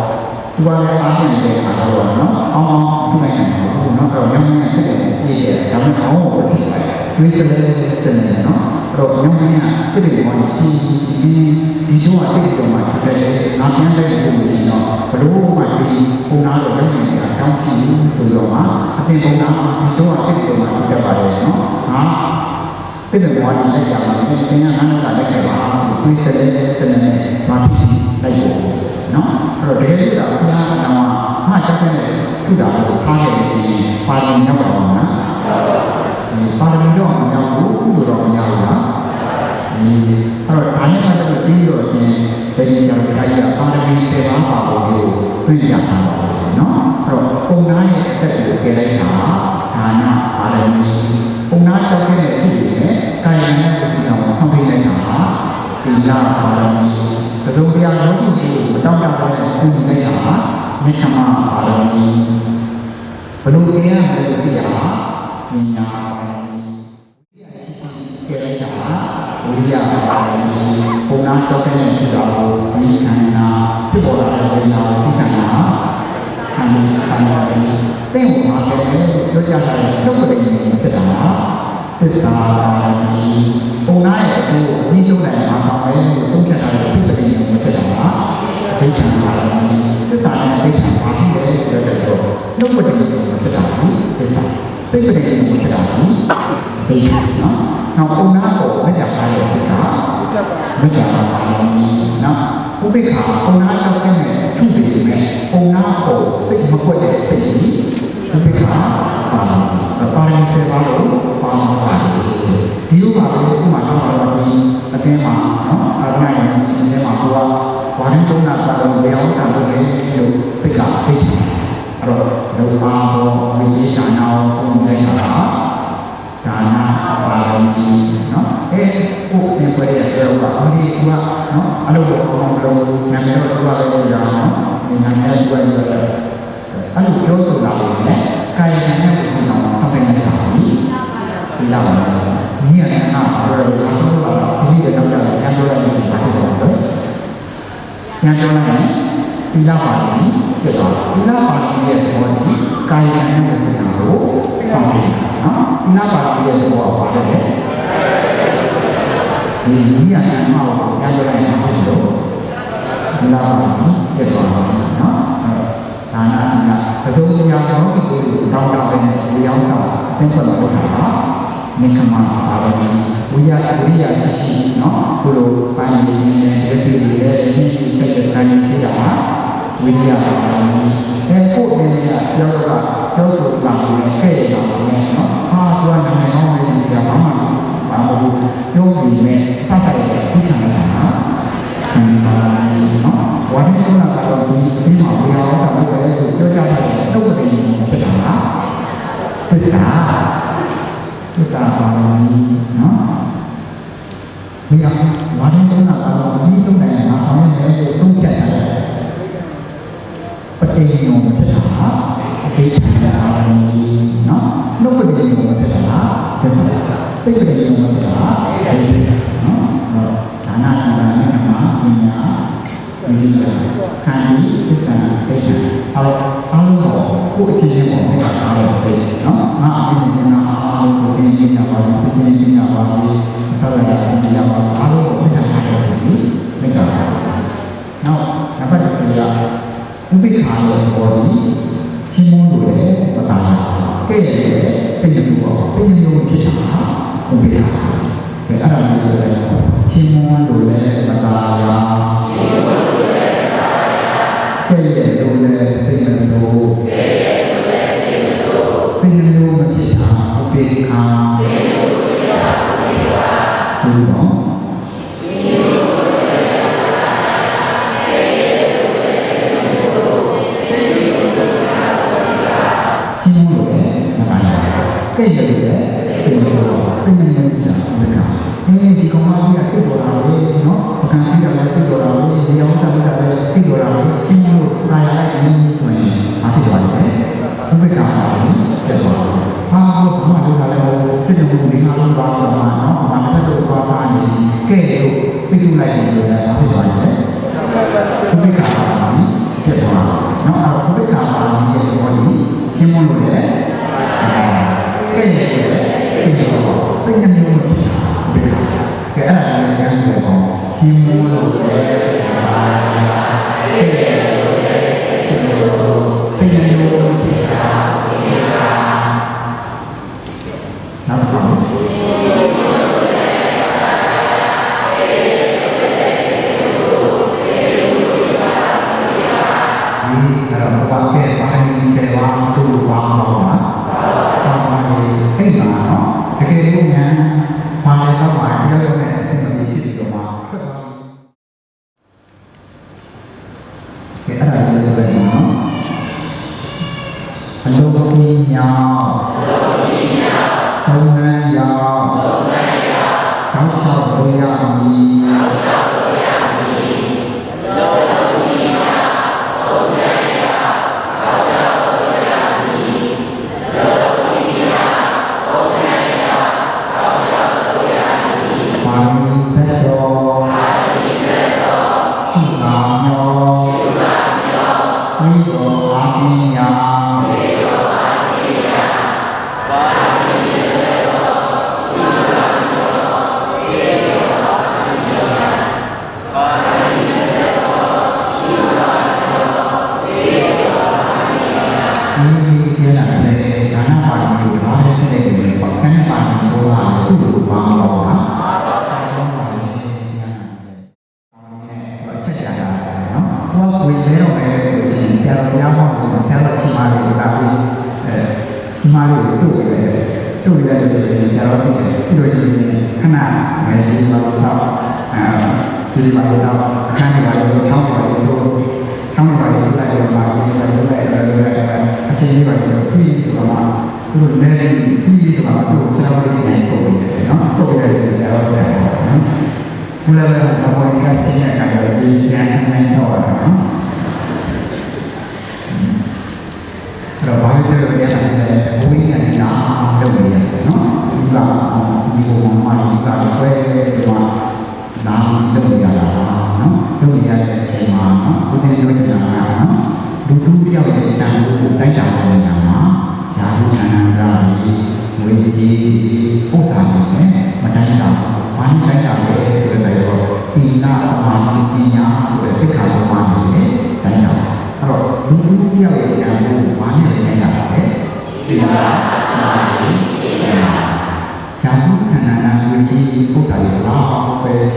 သူကလည်းအားဖြင့်တဲ့အခါတော့နော်အောင်းသူ့နိုင်တယ်နော်အဲ့တော့ညောင်းနေဖြစ်တယ်ပြည့်တယ်ဒါမှမဟုတ်ဘူးဖြစ်တယ်တွေးစလဲစနေနော်အဲ့တော့ညောင်းနေဖြစ်တယ်ဘာလို့ဒီလိုအဖြစ်တော့မှဖြစ်တယ်နာပြန်တဲ့ပုံစံတော့ဘလို့မှဒီပုံနာတော့လုပ်နေတာတောင်းကြည့်ဆိုတော့မှအပြင်ပုံနာမှာဒီလိုအဖြစ်တော့မှဖြစ်ပါတယ်နော်ဟာဖြစ်တယ်ဘာလို့လက်ကြမှာလဲသင်ကနားကလက်ကြပါတွေးစလဲစနေဘာဖြစ်လိုက်ဖို့နော်အဲ့တော့တကယ်လို့ဘုရားကတော့မှချက်တဲ့ထူတာကိုထားခဲ့ရင်ပါရမီရောက်ပါမှာနော်ပါရမီတော့မရောက်ဘူးကုသိုလ်တော့မရောက်ဘူးလားအဲ့တော့ဒါနဲ့ကတော့ပြီးတော့ချင်းဘယ်လိုကြောင့်ဒါကြီးကပါရမီ7ပါးပါဖို့ကိုသိရတာပါနော်အဲ့တော့ပုံနာရဲ့အသက်ကိုကြည့်လိုက်တာဒါနပါရမီပုံနာတောက်တဲ့ဖြစ်နေတဲ့ကာယနဲ့ပစ္စည်းအောင်ဆောင်ပေးလိုက်တာဟာသီလပါရမီသဒုတရားလောကီကိုမတောက်တာပဲပြုနေရတာမေတ္တာပါရမီဘလို့တရားလဲပြရတာပညာပါရမီကြည့်လိုက်တာဝိရိယပါရမီပုံနာတောက်တဲ့ဖြစ်တာကိုဒီခန္ဓာဖြစ်ပေါ်လာတဲ့ဝိညာဉ်ဒီခန္ဓာခန္ဓာသင်္ဝါပဲပြောကြတာနှုတ်ပရိသေဖြစ်တာသစ္စာပါရမီပုံနာရဲ့အကျိုးအပြီးဆုံးနိုင်မှာပါပဲသုံးဖြတ်တာကိုသစ္စာပရိသေဖြစ်တာဒိဋ္ဌံပါရမီသစ္စာနဲ့ဒိဋ္ဌံပါပြီးတယ်ဆိုတော့နှုတ်ပရိသေဖြစ်တာသစ္စာသိပ္ပရိသေဖြစ်တာဒိဋ္ဌံနော်နောက်ပုံနာကိုမကြပါရဲ့သစ္စာမကြပါဘူးနော်ဥပိ္ပခာပုံနာတောက်တဲ့ထုပြီးမယ်ပုံနာကိုစိတ်မကွက်တဲ့စိတ်ကြီးဥပိ္ပခာပါရမီ7ပါးလို့ပါမှာပါတယ်ဒီလိုပါပဲဥပမာတော့ဒီအတင်းမှာနော်အာရဏယအတင်းမှာကိုကဝါရင်းသုံးတာကတော့ဘယ်အောင်တာလို့လဲလို့စိတ်ကသိတယ်အဲ့တော့လောဘဘောဝိသေသနာကိုပုံလိုက်တာဒါနပါရမီနော်ကိုယ်ပြန်ပြရတဲ့ဥပမာဒီကနော်အလုပ်ကိုအောင်လုပ်နာမည်တော့သူကလည်းပြောတာနော်ဒီနာမည်ကိုပြောတယ်အဲ့လိုပြောဆိုတာလည်းကာယနဲ့ပစ္စည်းအောင်ဆောင်ပေးနေတာဒီလာပါဒီရတဲ့နာတော့ဒီလိုဒီတော့တော့ညပြောလိုက်ရင်ဘာဖြစ်တော့လဲညပြောလိုက်ရင်ဒီလာပါပြီဖြစ်သွားဒီလာပါပြီရဲ့ဘောဒီကာယနဲ့ပစ္စည်းအောင်ဆောင်ပေးနော်ဒီလာပါပြီရဲ့ဘောပါတယ် ဒီဝိရဏမောကိုကြားရတဲ့အခါမှာတော့ဒီလောက်ပါဖြစ်သွားတာနော်ဒါနာကဘုရားတရားတော်ကိုတောင်းတပဲဝိရောက်တာအသိဆက်လို့ထားတာမိခမပါလို့ဝိရရှိနော်ဘုလိုပိုင်းနေနေတဲ့ဒီလိုရဲ့ဒီစက်တဲ့တိုင်းရှိတာဝိရပါလို့ကိုယ်တည်းကပြောဆိုတာကိုခဲ့ရအောင်နော်ဟာသူကနိုင်ငံတော်ရဲ့ဒီကဘာမှဘာမဟုတ်ပြောပြီးမဲ့စတဲ့ဒီခံရတာဒီမှာနော်ဝါဒကကတော့ဒီမှာဝိရအောင်တာပဲပြောကြတယ်တော့တည်းဖြစ်တာလားသစ္စာပါနော်ဒီကဝါဒကတော့ဒီဆုံးတယ်ငါအောင်မယ်လို့ဆုံးဖြတ်ရတယ်ပဋိယောဖြစ်တာဒီသာနော်နှုတ်ပဋိယောဖြစ်တာသစ္စာသိပဋိယောဖြစ်တာနော်ဒါနာသံဃာနဲ့မှာပညာဒီခန္ဒီသစ္စာသိတာအားလုံးတော့ကိုယ်အချင်းချင်းပေါ်မှာအားလုံးသိနော်ငါအချင်းချင်းကအားလုံးကိုသိနေတာပါသိနေတာပါဆက်လာတာဒီပါအားလုံးကိုသိတာပါဒီမိကပါနောက်နံပါတ်1ကဥပိ္ပခာရဲ့ပေါ်ဒီချင်းမုန်းလို့လည်းမတားကဲ့ရဲ့စိတ်ကြည့်ပေါ့စိတ်ကြည့်လို့ဖြစ်တာဥပိ္ပခာအဲ့ဒါမျိုးဆိုရင်ချင်းမုန်းလို့လည်းမတားရကဲ့ရဲ့လို့လည်းစိတ်မဆိုးစိတ်မျိုးမဖြစ်တာဥပိ္ပခာဆိုတော့ကဲ့ရဲ့လေဒီလိုသိနေကြတာဒီကောင်မကြီးကသိတော်တာလေနော်ပကံစီတာလည်းသိတော်တာလေဒီအောင်တာလည်းသိတော်တာလေချင်းလို့တာရလိုက်နေဆိုရင်အားဖြစ်သွားတယ်ဘုရားကဖြစ်သွားတယ်ဟာဘာမှလုပ်တာလည်းသိတဲ့ဘုရားကဘာလို့ပါနော်ဘာမှမလုပ်ပါဘူးကဲ့လို့သိစုလိုက်တယ်လို့အားဖြစ်သွားတယ်ဘုရားကဖြစ်သွားနော်အဲ့ဘုရားကရဲ့ဘောကြီးချင်းမလို့လေကဲ့ရဲ့သိနေလို့ကဲအဲ့ဒါလည်းကျမ်းစာပေါ်ကြီးမိုးလို့ကဲ့ရဲ့သိနေလို့နောက်ပါဘာကဲဘာနေစေဝါသူ့ဘာလို့ပါအဲ့ဒါနော်တကယ်လို့ညာဘာလဲတော့ဘာပြောရမလဲအစဉ်မပြေဖြစ်ပြီးတော့မှထွက်သွားပြီအဲ့ဒါလည်းဆိုရင်နော်အလုံးကြီးညာသုံးနှမ်းရောတောင်းလျှောက်လို့ရမည်ဒီမှာတော့အခန်းတွေကတော့ထောင်းပါတယ်လို့ထောင်းပါတယ်ဆိုတဲ့မှာဒီလိုလည်းအခြေအနေပါဆိုပြီးဆိုတာသူတို့လည်းပြီးဆိုတာသူတို့ကျွန်တော်တို့နေပုံတယ်နော်ပုံရတယ်ဆိုတော့ဘုရားလည်းဘာလို့ကချင်းရတာလဲဒီကျန်နေတော့နော်တော့ဘာလို့လဲရတာလဲဘုရားကနာလုပ်နေတယ်နော်ဒီကဒီဘုံမှာဒီကတော့ပဲနာလုပ်ရတာနော်လုပ်ရတဲ့အချိန်မှာနော်ဘုရားပြောနေတာကနော်လူတူတယောက်ရဲ့တန်ဖိုးကိုတိုက်တာနေတာမှာယာဟုခန္ဓာရာကြီးဝိကြီးဥစ္စာတွေနဲ့မတိုင်းတာဘာနဲ့တိုင်းတာလဲ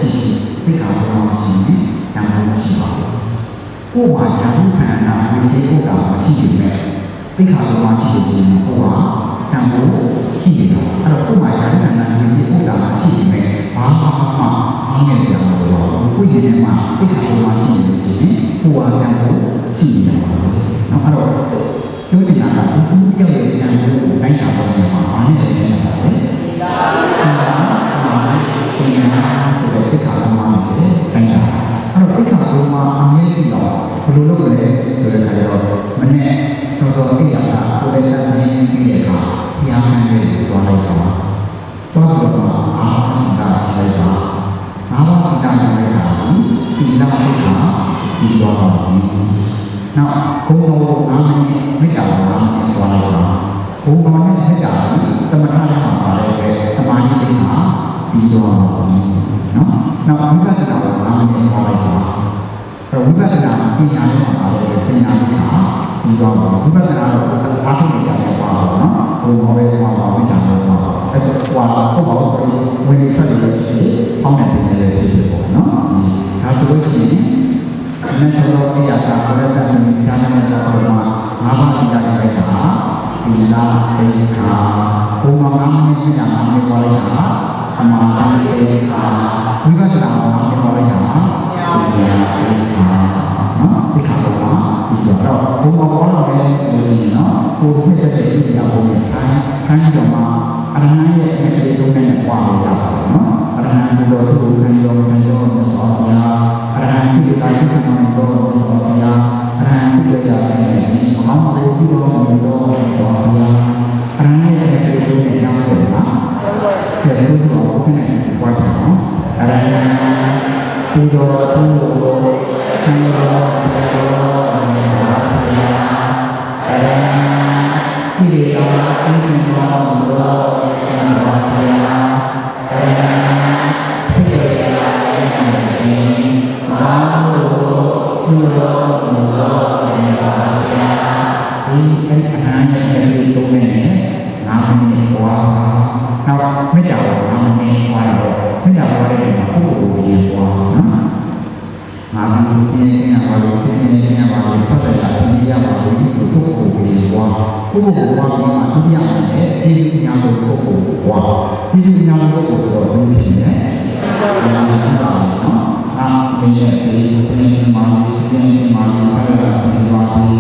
ရှိသိက္ခာပုဒ်မရှိရင်တန်ဖိုးမရှိပါဘူးကိုယ်မှာဓာတုခန္ဓာဝိသေဥဒ္ဒါမရှိပေမဲ့သိက္ခာပုဒ်မရှိရင်ကိုယ်ဟာတန်ဖိုးရှိနေတာအဲ့တော့ကိုယ်မှာဓာတုခန္ဓာဝိသေဥဒ္ဒါမရှိပေမဲ့ဘာမှအားငယ်ကြမှာတော့ကိုယ်ရဲ့မှာသိက္ခာပုဒ်မရှိရင်ကိုယ်ဟာတန်ဖိုးရှိနေတာပါနော်အဲ့တော့ပြောချင်တာကဘုရားရဲ့တန်ဖိုးကိုတိုင်းတာပေါ်မှာအားနည်းနေတယ်ပါလေဒီနာဆိုတဲ့သိက္ခာပုဒ်မှာတိုင်းတာအဲ့တော့သိက္ခာပုဒ်မှာအမြဲတမ်းဘယ်လိုလုပ်လဲဆိုတဲ့အခါကျတော့မနေ့စောစောအိယာကကိုယ်ရဲ့သင်ပြီးတဲ့အခါဘုရားဆန်းရဲ့သွားလိုက်တာသွားပြီးတော့အာဟာရလိုက်တာအာဟာရလိုက်တာဒီလောက်သိက္ခာပြီးသွားပါပြီနောက်ဘုံတော်အာမင်းမိတ္တာဘာသွားလိုက်တာဘုံတော်နဲ့မိတ္တာသမထနဲ့ပါပါတယ်သမာဓိသိက္ခာပြီးသွားပါပြီနော်နောက်ဝိပဿနာကိုအာမင်းသွားလိုက်တာဝိပဿနာပညာနဲ့ပါပါတယ်ပညာသိက္ခာပြီးသွားပါဝိပဿနာတော့အားထုတ်နေကြတယ်ပါနော်ဘုံတော်ရဲ့ပါပါဝိညာဉ်တော့ပါအဲ့ဒါကွာဟုတ်ပါဘူးဆိုဝင်နေထွက်နေတယ်အောင်းနေတယ်လည်းဖြစ်ဖြစ်ပေါ့နော်ဒါဆိုလို့ရှိရင်မင်းတို့ပြရတာဘယ်လိုလဲဒါနဲ့တော့ငါးပါးရှိတာလိုက်တာဒီလားဒီခါဘုံတော်ငါးမျိုးရှိတာငါးမျိုးပေါ်လိုက်တာအမှန်တရားဒီခါဝိပဿနာငါးမျိုးပေါ်လိုက်တာဒီခါနော်ဒီခါတော့ဒီတော့ဘုံတော်ပေါ်တော့လည်းဆိုရင်နော်ကိုယ်ဖြစ်တဲ့ဒီအရာကိုခိုင်းတော့မှအရဟံရဲ့အကျိုးနဲ့ပွားလို့ရတာနော်အရဟံတို့တို့ခံရောမြတ်စွာဘုရားအရဟံဒီကာယကံတော်မြတ်စွာဘုရားအရဟံဒီကြတဲ့ဒီမောင်မေဒီတော်တော်မြတ်စွာဘုရားအရဟံရဲ့အကျိုးနဲ့ရောက်တယ်နော်ကျေးဇူးတော်ဘုရားပွားတာနော်အရဟံဒီတော်သူခံရောမြတ်စွာဘုရားအရဟံဒီတော်အင်းတော်တော်မြတ်စွာဘုရားအရဟံဒီအဲ့ဒီအနာရဲ့ဒီသုံးနဲ့ငါးမိနစ်ပွားနောက်မေတ္တာကိုငါးမိနစ်ပွားတော့မေတ္တာပွားတဲ့အခါပုဂ္ဂိုလ်ကိုရေးပွားနော်ငါးမိနစ်ကျင်းနေတာပါလို့သိနေနေတာပါလို့ဆက်ဆက်တာသိရပါလို့ဒီပုဂ္ဂိုလ်ကိုရေးပွားပုဂ္ဂိုလ်ကိုပွားပြီးမှဒုတိယနဲ့ဒီညာကိုပုဂ္ဂိုလ်ကိုပွားဒီညာကိုပုဂ္ဂိုလ်ဆိုတော့ဘယ်လိုဖြစ်လဲဒီညာကိုနော်အာမင်းရဲ့ဒီသိနေမှာသိနေမှာဆက်ဆက်တာဒီပါဒီ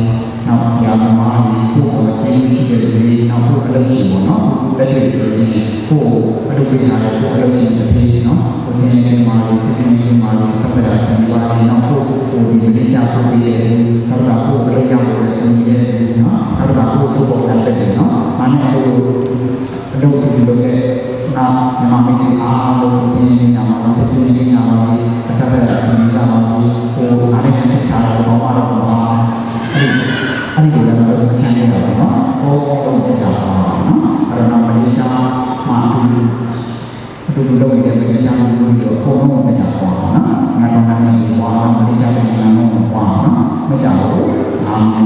နောက်ဆရာသမားကြီးကိုယ်ကိုသိရှိတဲ့လူတွေနောက်ကိုအလုပ်ရှိပေါ့နော်တက်တဲ့ဆိုရင်ကိုယ်အလုပ်လုပ်ရတယ်ကိုယ်အလုပ်ရှိတဲ့ပြည်နော်ကိုယ်သိနေမှာသိနေမှာဆက်ဆက်တာဒီပါဒီနောက်ကိုဒီမိစ္ဆာပုဂ္ဂိုလ်ရဲ့နောက်ကကိုယ်အလုပ်ရောက်တဲ့လူရဲ့နော်နောက်ကကိုယ်ပေါ်တဲ့နော်အဲ့ဒါကိုအလုပ်လုပ်တဲ့နာမည်အားလုံးသိနေတာမှာသိနေတာမှာဆက်ဆက်တာသိနေတာမှာကိုယ်အားနဲ့ဆက်ထားတဲ့ဘောမှာတော့အဲ့ဒီလိုလည်းချမ်းသာတာနော်ဟောတော့ပြတာနော်အဲ့တော့မလေးရှားမှာသူတို့လုပ်နေတဲ့မလေးရှားလူတွေအကုန်လုံးမကြပါဘူးနော်ငါတော့လည်းဘာမလေးရှားပြည်နယ်မှာပါနော်မကြဘူးအာမင်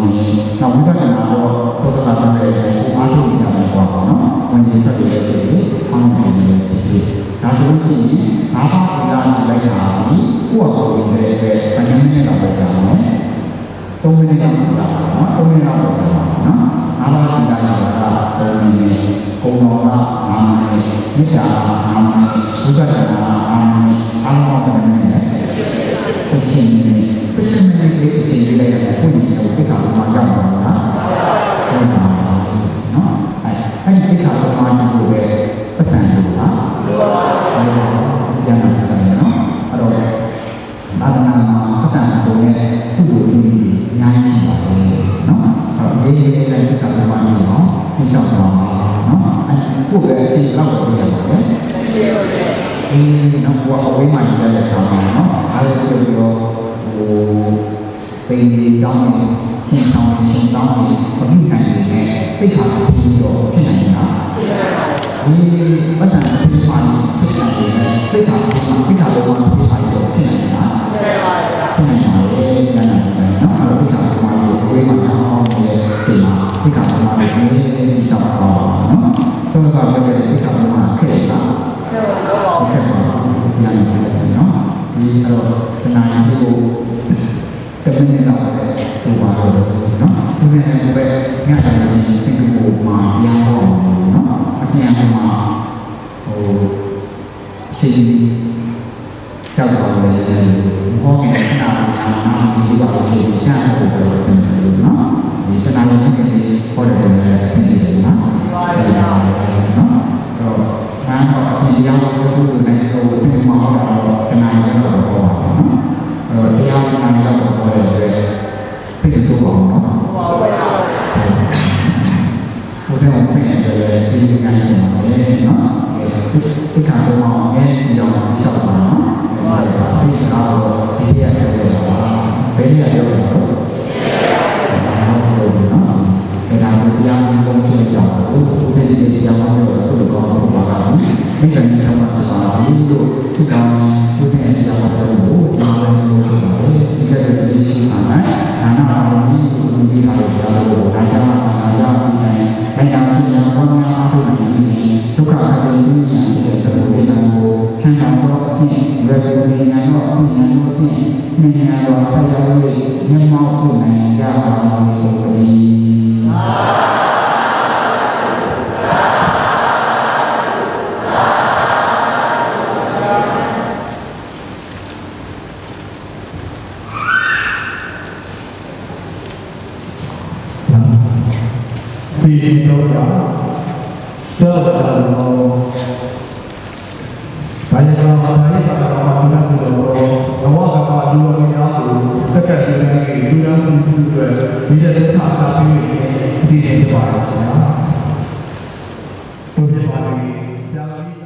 နောက်ဝိပဿနာတော့သုတ္တနာတဲ့အားထုတ်ကြတယ်ပေါ့နော်ဝင်ကြည့်တဲ့ဆိုရင်အောင်းတယ်လို့ဖြစ်ဒါဆိုလို့ရှိရင်ဘာသာတရားနဲ့လိုက်တာပြီးကိုယ့်အပေါ်ရဲ့အញ្ញနဲ့တော့ပဲကြတယ်နော်3မိနစ်လောက်ကြာတာနော်3မိနစ်လောက်ကြာတာနော်အားလုံးကြာတာက3မိနစ်ဘုံတော်က5မိနစ်မိစ္ဆာ5မိနစ်ဘုဒ္ဓဘာသာ5မိနစ်အားလုံးတော့မိနစ်တစ်ချိန်လေးတစ်ချိန်လေးအချိန်လေးလိုက်ရတဲ့ဘုရားရှင်ကိုသိက္ခာမှာကြောက်ပါလားဟုတ်ပါဘူးနော်အဲ့ဒီသိက္ခာမှာကိုပဲပတ်စံလို့လားဟုတ်ပါဘူးပြန်လာတယ်နော်အဲ့တော့ဘာသာနာမှာပတ်စံကိုလည်းကုသိုလ်ပြုပြီးအများကြီးရှိပါတယ်နော်အဲ့တော့ဒီလေးသိက္ခာမှာနော်ဒီဆောင်ပါနော်အဲ့ကိုယ်ပဲအချိန်လောက်ကိုရပါတယ်နောက်ဘဝအဝိမာန်ကြတဲ့ခါမှာနော်အားလုံးပြောတော့ပေတောင်းနေရှင်းတောင်းနေရှင်းတောင်းနေဘုရားနိုင်နေသိက္ခာပြီးတော့ဖြစ်နိုင်တာဒီပဋ္ဌာန်းဖြစ်ပါလိမ့်ဖြစ်နိုင်တယ်သိက္ခာပြီးမှသိက္ခာတော်မှာဖြစ်ပါတော့ဖြစ်နိုင်တာဖြစ်နိုင်ပါလေဉာဏ်နဲ့နော်အဲ့တော့သိက္ခာတော်မှာဝိမာန်အောင်ရဲ့ချိန်မှာသိက္ခာတော်မှာလည်းဒီဆောင်ပါနော်သုံးခါပြောတဲ့သိက္ခာတော်မှာခဲ့တာဟုတ်ပါဘူးဉာဏ်နဲ့နော် ဘုံအောင်ရဲ့ဒီကြောင့်ရှောက်ပါနော်ဒီစကားကိုဒီရပြောရတာဘယ်ရပြောရလဲဟုတ်နော်ဒါကတရားမျိုးလုံးဖြစ်ကြပါဘူးဘုရားရှင်တရားမှပြောတာဘုရားကောင်းပါပါမိစ္ဆာနိသမတ်ပါဒီလိုဒီကောင်ဘုရားတရားမှပြောလို့ဒါလည်းမျိုးဖြစ်ပါတယ်ဒီကတည်းကရှိတာနာနာတော်ကြီးဒီဟာကိုကြားလို့ဒါကြောင့်အာရပိဆိုင်အရာပြညာဘောနာအထုနေဒုက္ခအကျဉ်းဉာဏ်တဲ့သဘောတရားကိုဆန်းဆောင်တော့အကျင့်ရွယ်ရွယ်ဉာဏ်တော့အကျဉ်းဉာဏ်တော့မြင်ရတော့ဆက်ရလို့မျက်မှောက်ပြုနိုင်ကြပါလိမ့်ဒီတော့တော့ဘာလို့ဘာလဲတော့ဘာလဲတော့ဘာလို့တော့ဘဝကလူတော်များကိုစက္ကန့်တွေနဲ့လူတော်စုစုတွေဒီတဲ့သာသာပြီးဒီနေပါဆရာဘုရားပါဠိကြာပြီး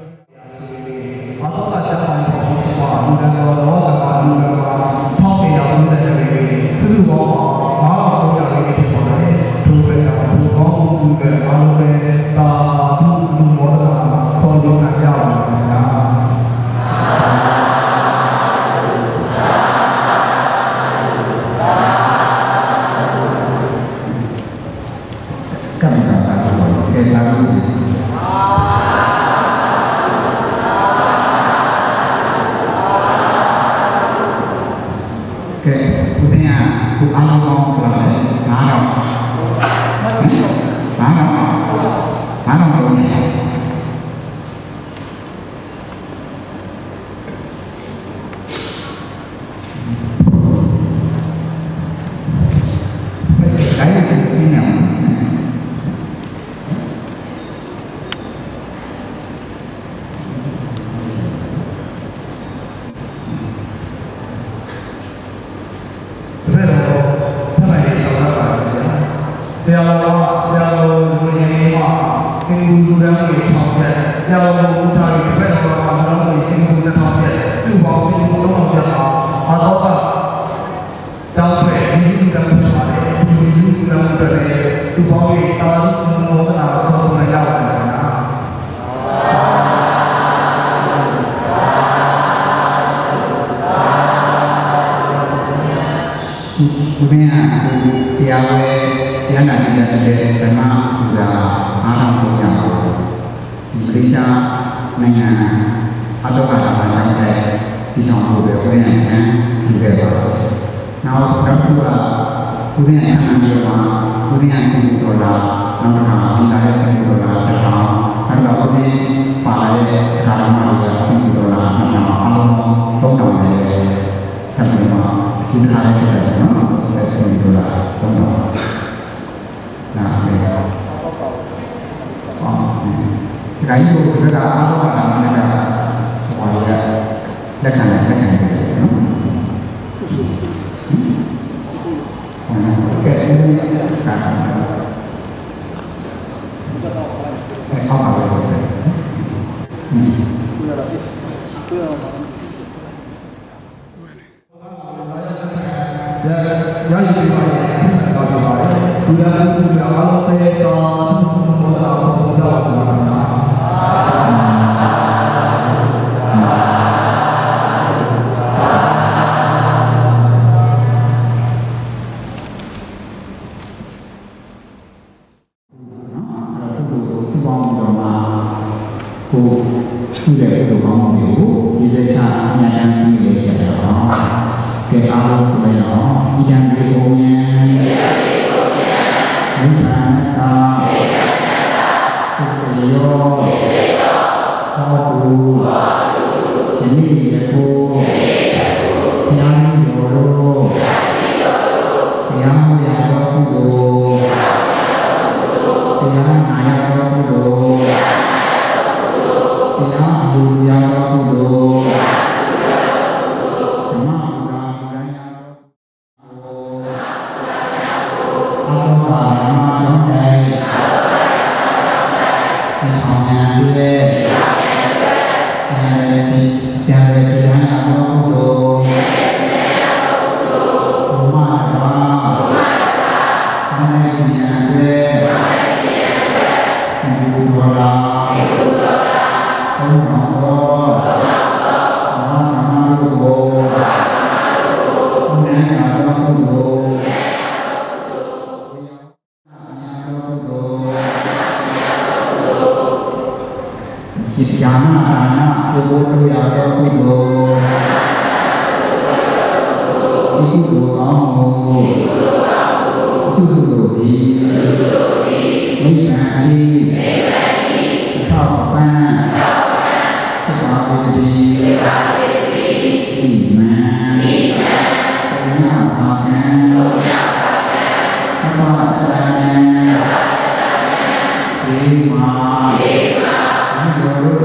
ဘာလို့ကတောင်းပေါ်ပါလူတော်တော့ဘာလူတော်ထောက်ပြရအောင်တဲ့တွေစုစုပေါင်းဘာလို့ပြောရလဲဖြစ်ပါတယ်သူပဲကဘူကောင်းစုကအားလုံးပဲတာသူလူမောတာပေါ်လို့နိုင်ကြပါလား ဘုရားတရားဝဲတရားနာကြတဲ့ဓမ္မကအားလုံးကိုရအောင်ဒီကိစ္စနိုင်ငံအတော့ကတာပိုင်းတဲ့ဒီဆောင်ကိုပဲဘုရားကယူခဲ့ပါနောက်တစ်ခုကဘုရားအမှန်တရားဘုရားသိတော်လာနောက်တစ်ခါဒီလာရဲ့သိတော်လာတစ်ခါအဲ့တော့ဘုရားပါတဲ့ဓမ္မတရားသိတော်လာနောက်အားလုံးသုံးတော်တယ်ဆက်ပြီးတော့ဒီခါလေးဖြစ်တယ်နော်အဲ့ဒီလိုလားသုံးတော်နားမယ်အော်ဒီကိစ္စကိုဒါကအားလုံးကလည်းဟောရလက်ခံတယ်နော်ကဲဒီကအောက်ပါလို့ရတယ်ရာဇဝတ်ပါတော့ပါတယ်ဘုရားစုကအားလုံးပဲတော်ဘောတာဘောတာပါနာစုပေါင်းတော်မှာကိုရှိတဲ့ဒီကောင်းမှုကိုဒီစချအများကြီးပြီးရကြတော့ကဲအားလုံးဆိုရအောင်ဤတန်ဒီပုံဉာဏ်မိစ္ဆာသာသစ္စေယောဟောတုယနေ့တကူဘုရားရောတော်တရားမရတော်ကုသိုလ်တရားနာရတော်ကုသိုလ်တရားဘူရတော်ကုသိုလ်ဓမ္မ ဒါနပုဂ္ဂိုလ်တို့ရသောကုသိုလ်ဒီကုသိုလ်ကောင်းမှုစုစုတို့သည်မိစ္ဆာတိထောက်ပံ့ဖြစ်ပါစေဤမံဘုရားပါကံဘုရားတရဏံဒီမာဒီလို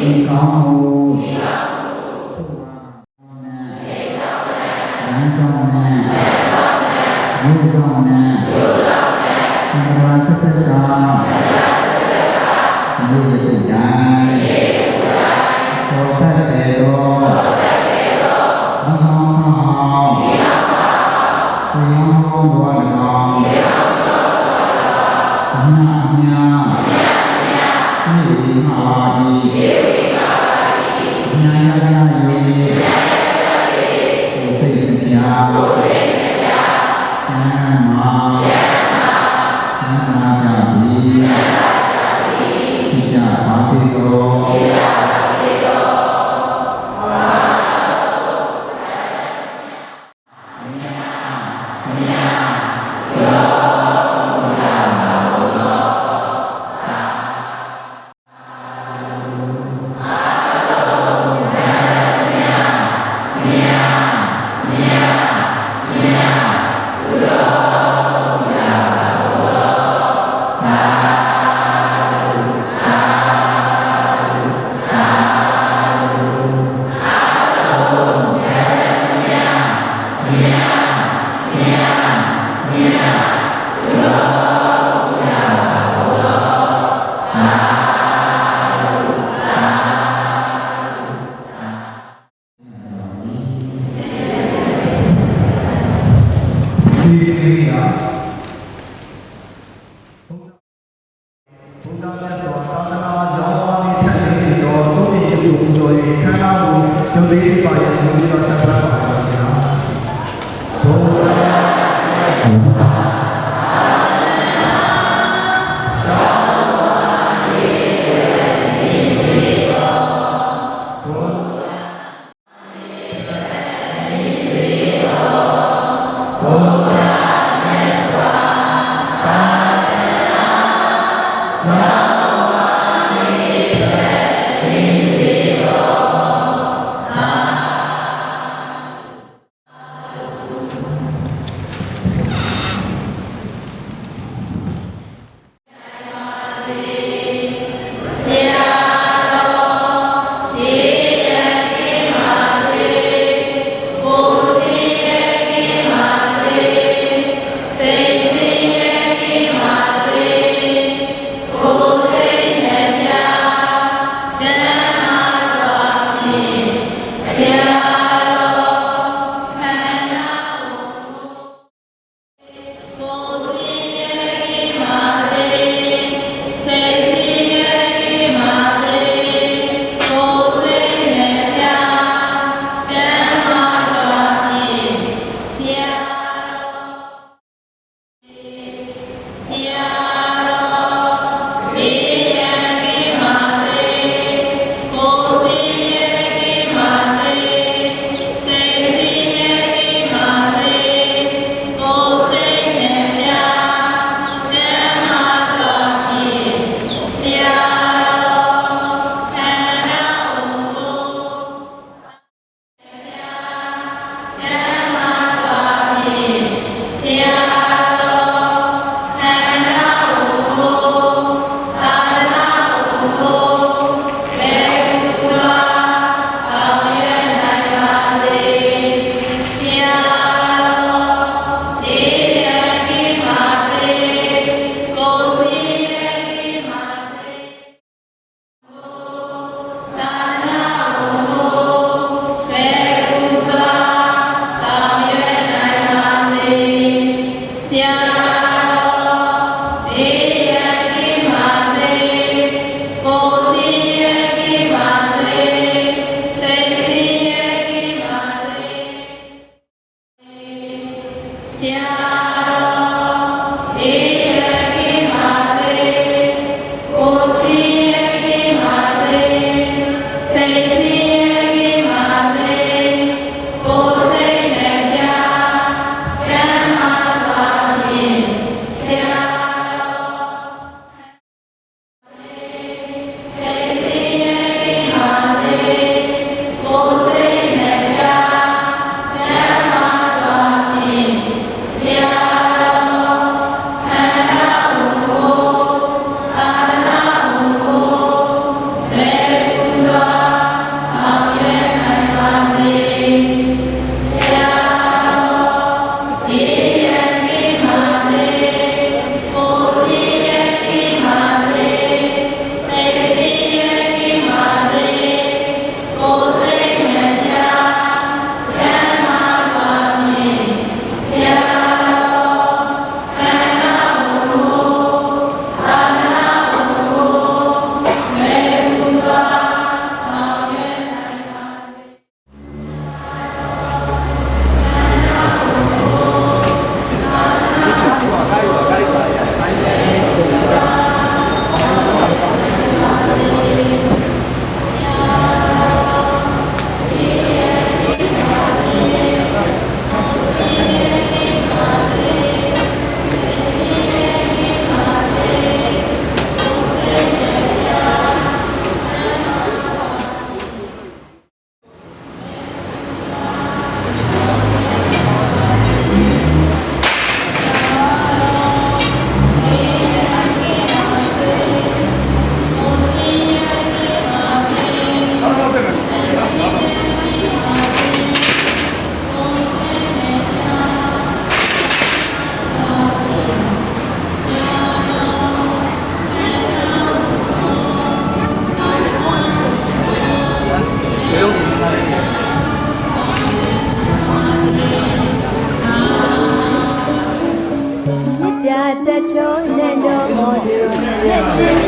ဤကောင်းမှုဘုရားကြောင့်ဘုရားကြောင့်ဘုရားသစ္စာဒီလိုတူတိုင်းဘောသတ္တေသောဘုရားဆရာတော်ဘုရားတော်အမြာဒီမာဒီညာယယာယေစိတ်ပြာကျမ်းမာကျမ်းမာကြပြီကြပါပြီတော်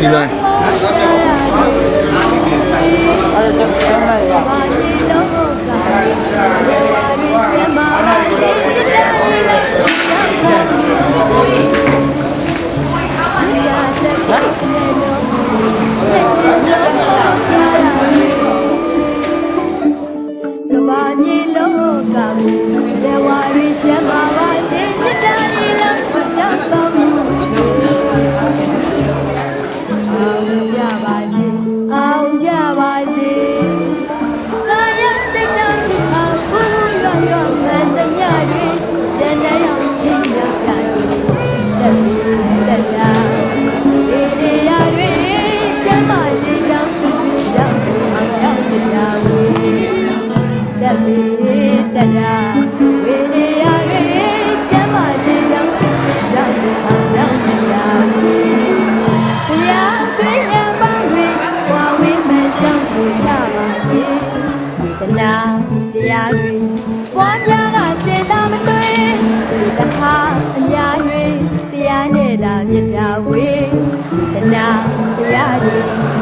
စီစဉ်
တရားနဲ့လာမြတ်တာဝေသနာတရားတွေ